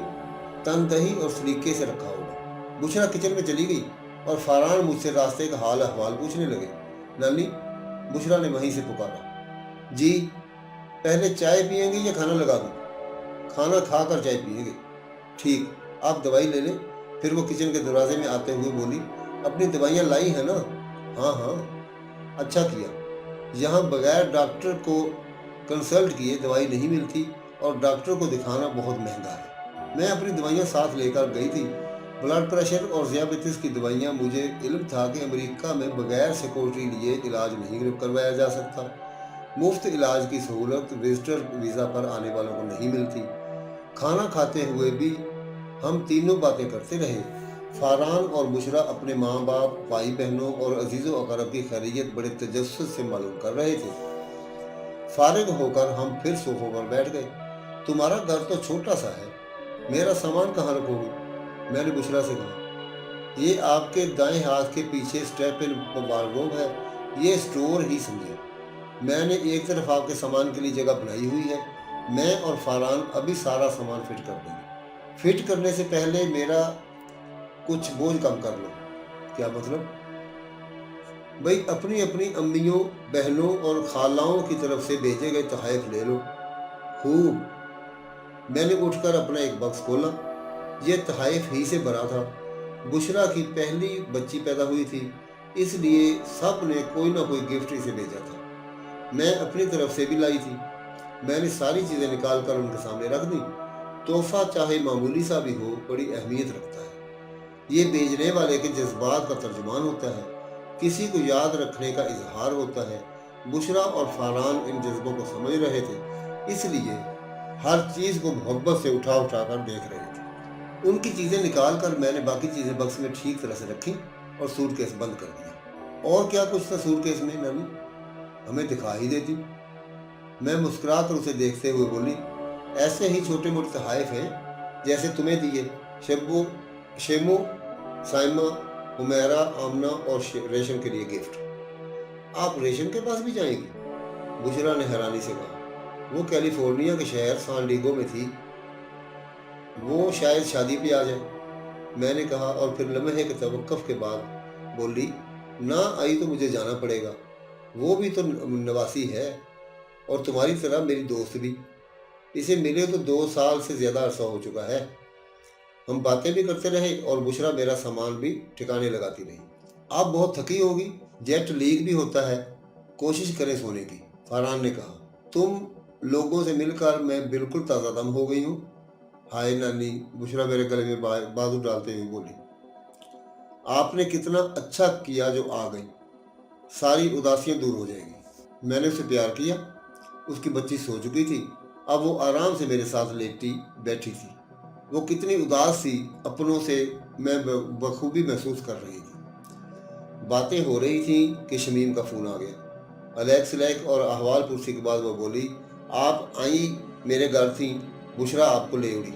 तनदही और सलीके से रखा होगा। बुशरा किचन में चली गई और फरहान मुझसे रास्ते का हाल अहवाल पूछने लगे। नानी, बुशरा ने वहीं से पुकारा। जी, पहले चाय पियेंगे या खाना लगा दूं? खाना खाकर चाय पियेंगे। ठीक, आप दवाई ले लें। फिर वो किचन के दरवाजे में आते हुए बोली, अपनी दवाइयाँ लाई है ना? हाँ हाँ। अच्छा किया। यहाँ बगैर डॉक्टर को कंसल्ट किए दवाई नहीं मिलती और डॉक्टर को दिखाना बहुत महंगा है। मैं अपनी दवाइयाँ साथ लेकर गई थी। ब्लड प्रेशर और ज़ियाबतीस की दवाइयाँ। मुझे इल्म था कि अमेरिका में बगैर सिक्योरिटी लिए इलाज नहीं करवाया जा सकता। मुफ्त इलाज की सहूलत विजिटर वीज़ा पर आने वालों को नहीं मिलती। खाना खाते हुए भी हम तीनों बातें करते रहे। फरहान और बुशरा अपने माँ बाप, भाई बहनों और अजीज़ों अकरब की खैरियत बड़े तजस्सुस से मालूम कर रहे थे। फारिग होकर हम फिर सोफों पर बैठ गए। तुम्हारा घर तो छोटा सा है, मेरा सामान कहाँ रखोगे? मैंने बुशरा से कहा। ये आपके दाएं हाथ के पीछे स्टेप इन वार्डरोब है, ये स्टोर ही समझिए। मैंने एक तरफ आपके सामान के लिए जगह बनाई हुई है। मैं और फरहान अभी सारा सामान फिट कर देंगे। फिट करने से पहले मेरा कुछ बोझ कम कर लो। क्या मतलब? भाई, अपनी अपनी अम्मियों, बहनों और खालाओं की तरफ से भेजे गए तोहफ़े ले लो। खूब। मैंने उठकर अपना एक बक्स खोला। यह तोहफ़ ही से भरा था। बुशरा की पहली बच्ची पैदा हुई थी, इसलिए सब ने कोई ना कोई गिफ्ट इसे भेजा था। मैं अपनी तरफ से भी लाई थी। मैंने सारी चीज़ें निकाल कर उनके सामने रख दी। तोहफा चाहे मामूली सा भी हो, बड़ी अहमियत रखता है। ये भेजने वाले के जज्बात का तर्जुमान होता है, किसी को याद रखने का इजहार होता है। बुशरा और फरहान इन जज्बों को समझ रहे थे, इसलिए हर चीज़ को मोहब्बत से उठा उठा कर देख रहे थे। उनकी चीज़ें निकाल कर मैंने बाकी चीज़ें बक्स में ठीक तरह से रखी और सूटकेस बंद कर दिया। और क्या कुछ था सूटकेस में नानी? हमें दिखा ही देती। मैं मुस्कुरा कर उसे देखते हुए बोली, ऐसे ही छोटे मोटे तोहफ़े हैं जैसे तुम्हें दिए। शब्बू, शेमू, साइमा, हुमैरा, आमना और रेशम के लिए गिफ्ट। आप रेशम के पास भी जाएंगी? बुशरा ने हैरानी से कहा। वो कैलिफोर्निया के शहर सान डिगो में थी। वो शायद शादी पे आ जाए। मैंने कहा और फिर लम्हे के तवक्कुफ के बाद बोली, ना आई तो मुझे जाना पड़ेगा। वो भी तो नवासी है और तुम्हारी तरह मेरी दोस्त भी। इसे मिले तो 2 साल से ज़्यादा अरसा हो चुका है। हम बातें भी करते रहे और बुशरा मेरा सामान भी ठिकाने लगाती रही। आप बहुत थकी होगी, जेट लीक भी होता है, कोशिश करें सोने की, फरहान ने कहा। तुम लोगों से मिलकर मैं बिल्कुल ताज़ा दम हो गई हूँ। हाय नानी, बुशरा मेरे गले में बाजू डालते हुए बोली। आपने कितना अच्छा किया जो आ गई, सारी उदासियाँ दूर हो जाएंगी। मैंने उसे प्यार किया। उसकी बच्ची सो चुकी थी। अब वो आराम से मेरे साथ लेटी बैठी थी। वो कितनी उदास थी, अपनों से मैं बखूबी महसूस कर रही थी। बातें हो रही थी कि शमीम का फ़ोन आ गया। अलैक और अहवाल पुरसी के बाद वो बोली, आप आई मेरे घर थी, बुशरा आपको ले उड़ी।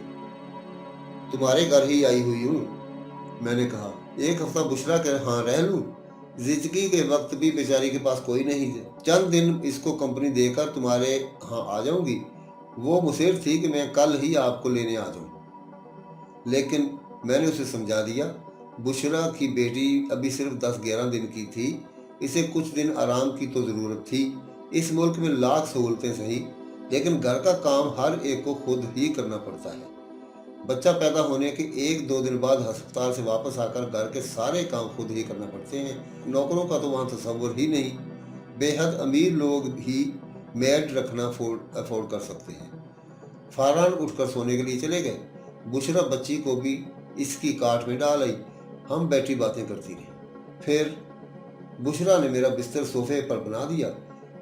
तुम्हारे घर ही आई हुई हूँ। मैंने कहा, एक हफ्ता बुशरा के हाँ रह लूँ? जिंदगी के वक्त भी बेचारी के पास कोई नहीं थे। चंद दिन इसको कंपनी देकर तुम्हारे यहाँ आ जाऊंगी। वो मुसर थी कि मैं कल ही आपको लेने आ जाऊं, लेकिन मैंने उसे समझा दिया, बुशरा की बेटी अभी सिर्फ 10-11 दिन की थी। इसे कुछ दिन आराम की तो ज़रूरत थी। इस मुल्क में लाख सहूलतें सही, लेकिन घर का काम हर एक को खुद ही करना पड़ता है। बच्चा पैदा होने के 1-2 दिन बाद अस्पताल से वापस आकर घर के सारे काम खुद ही करना पड़ते हैं। नौकरों का तो वहाँ तसव्वुर ही नहीं। बेहद अमीर लोग ही मेड रखना अफोर्ड कर सकते हैं। फरहान उठकर सोने के लिए चले गए। बुशरा बच्ची को भी इसकी काट में डाल आई। हम बैठी बातें करती रही। फिर बुशरा ने मेरा बिस्तर सोफे पर बना दिया।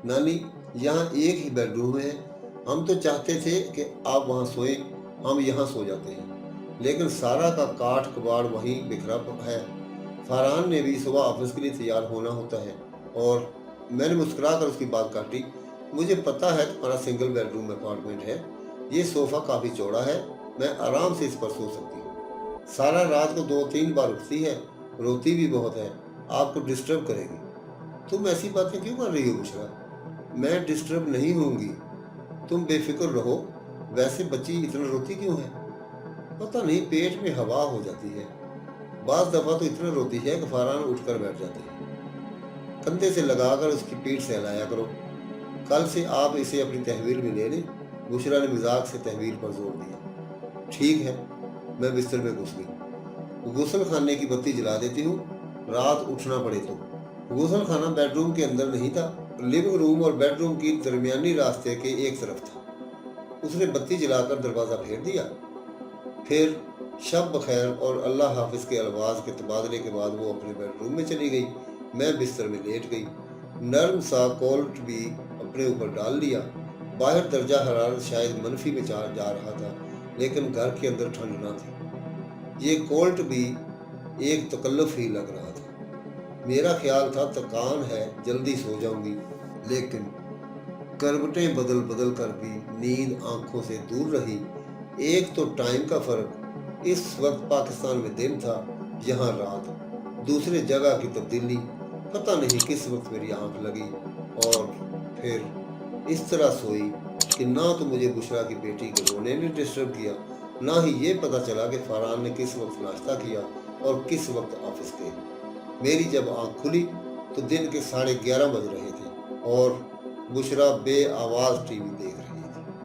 नानी, यहाँ एक ही बेडरूम है। हम तो चाहते थे कि आप वहाँ सोएं, हम यहाँ सो जाते हैं, लेकिन सारा का काठ कबाड़ वहीं बिखरा है। फरहान ने भी सुबह ऑफिस के लिए तैयार होना होता है। और मैंने मुस्कुरा कर उसकी बात काटी। मुझे पता है तुम्हारा सिंगल बेडरूम अपार्टमेंट है। ये सोफ़ा काफ़ी चौड़ा है, मैं आराम से इस पर सो सकती हूँ। सारा रात को 2-3 बार उठती है, रोती भी बहुत है, आपको डिस्टर्ब करेगी। तुम ऐसी बातें क्यों कर रही हो बुशरा? मैं डिस्टर्ब नहीं होंगी, तुम बेफिक्र रहो। वैसे बच्ची इतना रोती क्यों है? पता नहीं, पेट में हवा हो जाती है। बाज़ दफ़ा तो इतना रोती है कि फरहान उठकर बैठ जाती है। कंधे से लगाकर उसकी पीठ सहलाया करो। कल से आप इसे अपनी तहवील में ले लें। बुशरा ने मजाक से तहवील पर जोर दिया। ठीक है, मैं बिस्तर में घुस गई। गुसल खाने की बत्ती जला देती हूँ, रात उठना पड़े तो। गुसल खाना बेडरूम के अंदर नहीं था, लिविंग रूम और बेडरूम की दरमियानी रास्ते के एक तरफ था। उसने बत्ती जलाकर दरवाज़ा फेर दिया। फिर शब बखैर और अल्लाह हाफिज के अल्फाज के तबादले के बाद वो अपने बेडरूम में चली गई। मैं बिस्तर में लेट गई। नर्म सा कोल्ट भी अपने ऊपर डाल लिया। बाहर दर्जा हरारत शायद मनफी में जा रहा था, लेकिन घर के अंदर ठंड ना थी। ये कोल्ट भी एक तकल्लुफ ही लग रहा था। मेरा ख्याल था थकान है, जल्दी सो जाऊंगी, लेकिन करवटें बदल बदल कर भी नींद आंखों से दूर रही। एक तो टाइम का फर्क, इस वक्त पाकिस्तान में दिन था, यहाँ रात। दूसरे जगह की तब्दीली, पता नहीं किस वक्त मेरी आंख लगी और फिर इस तरह सोई कि ना तो मुझे बुशरा की बेटी के रोने ने डिस्टर्ब किया, ना ही ये पता चला कि फरहान ने किस वक्त नाश्ता किया और किस वक्त ऑफिस गए। मेरी जब आंख खुली तो दिन के 11:30 बज रहे थे और बुशरा बे आवाज़ टीवी देख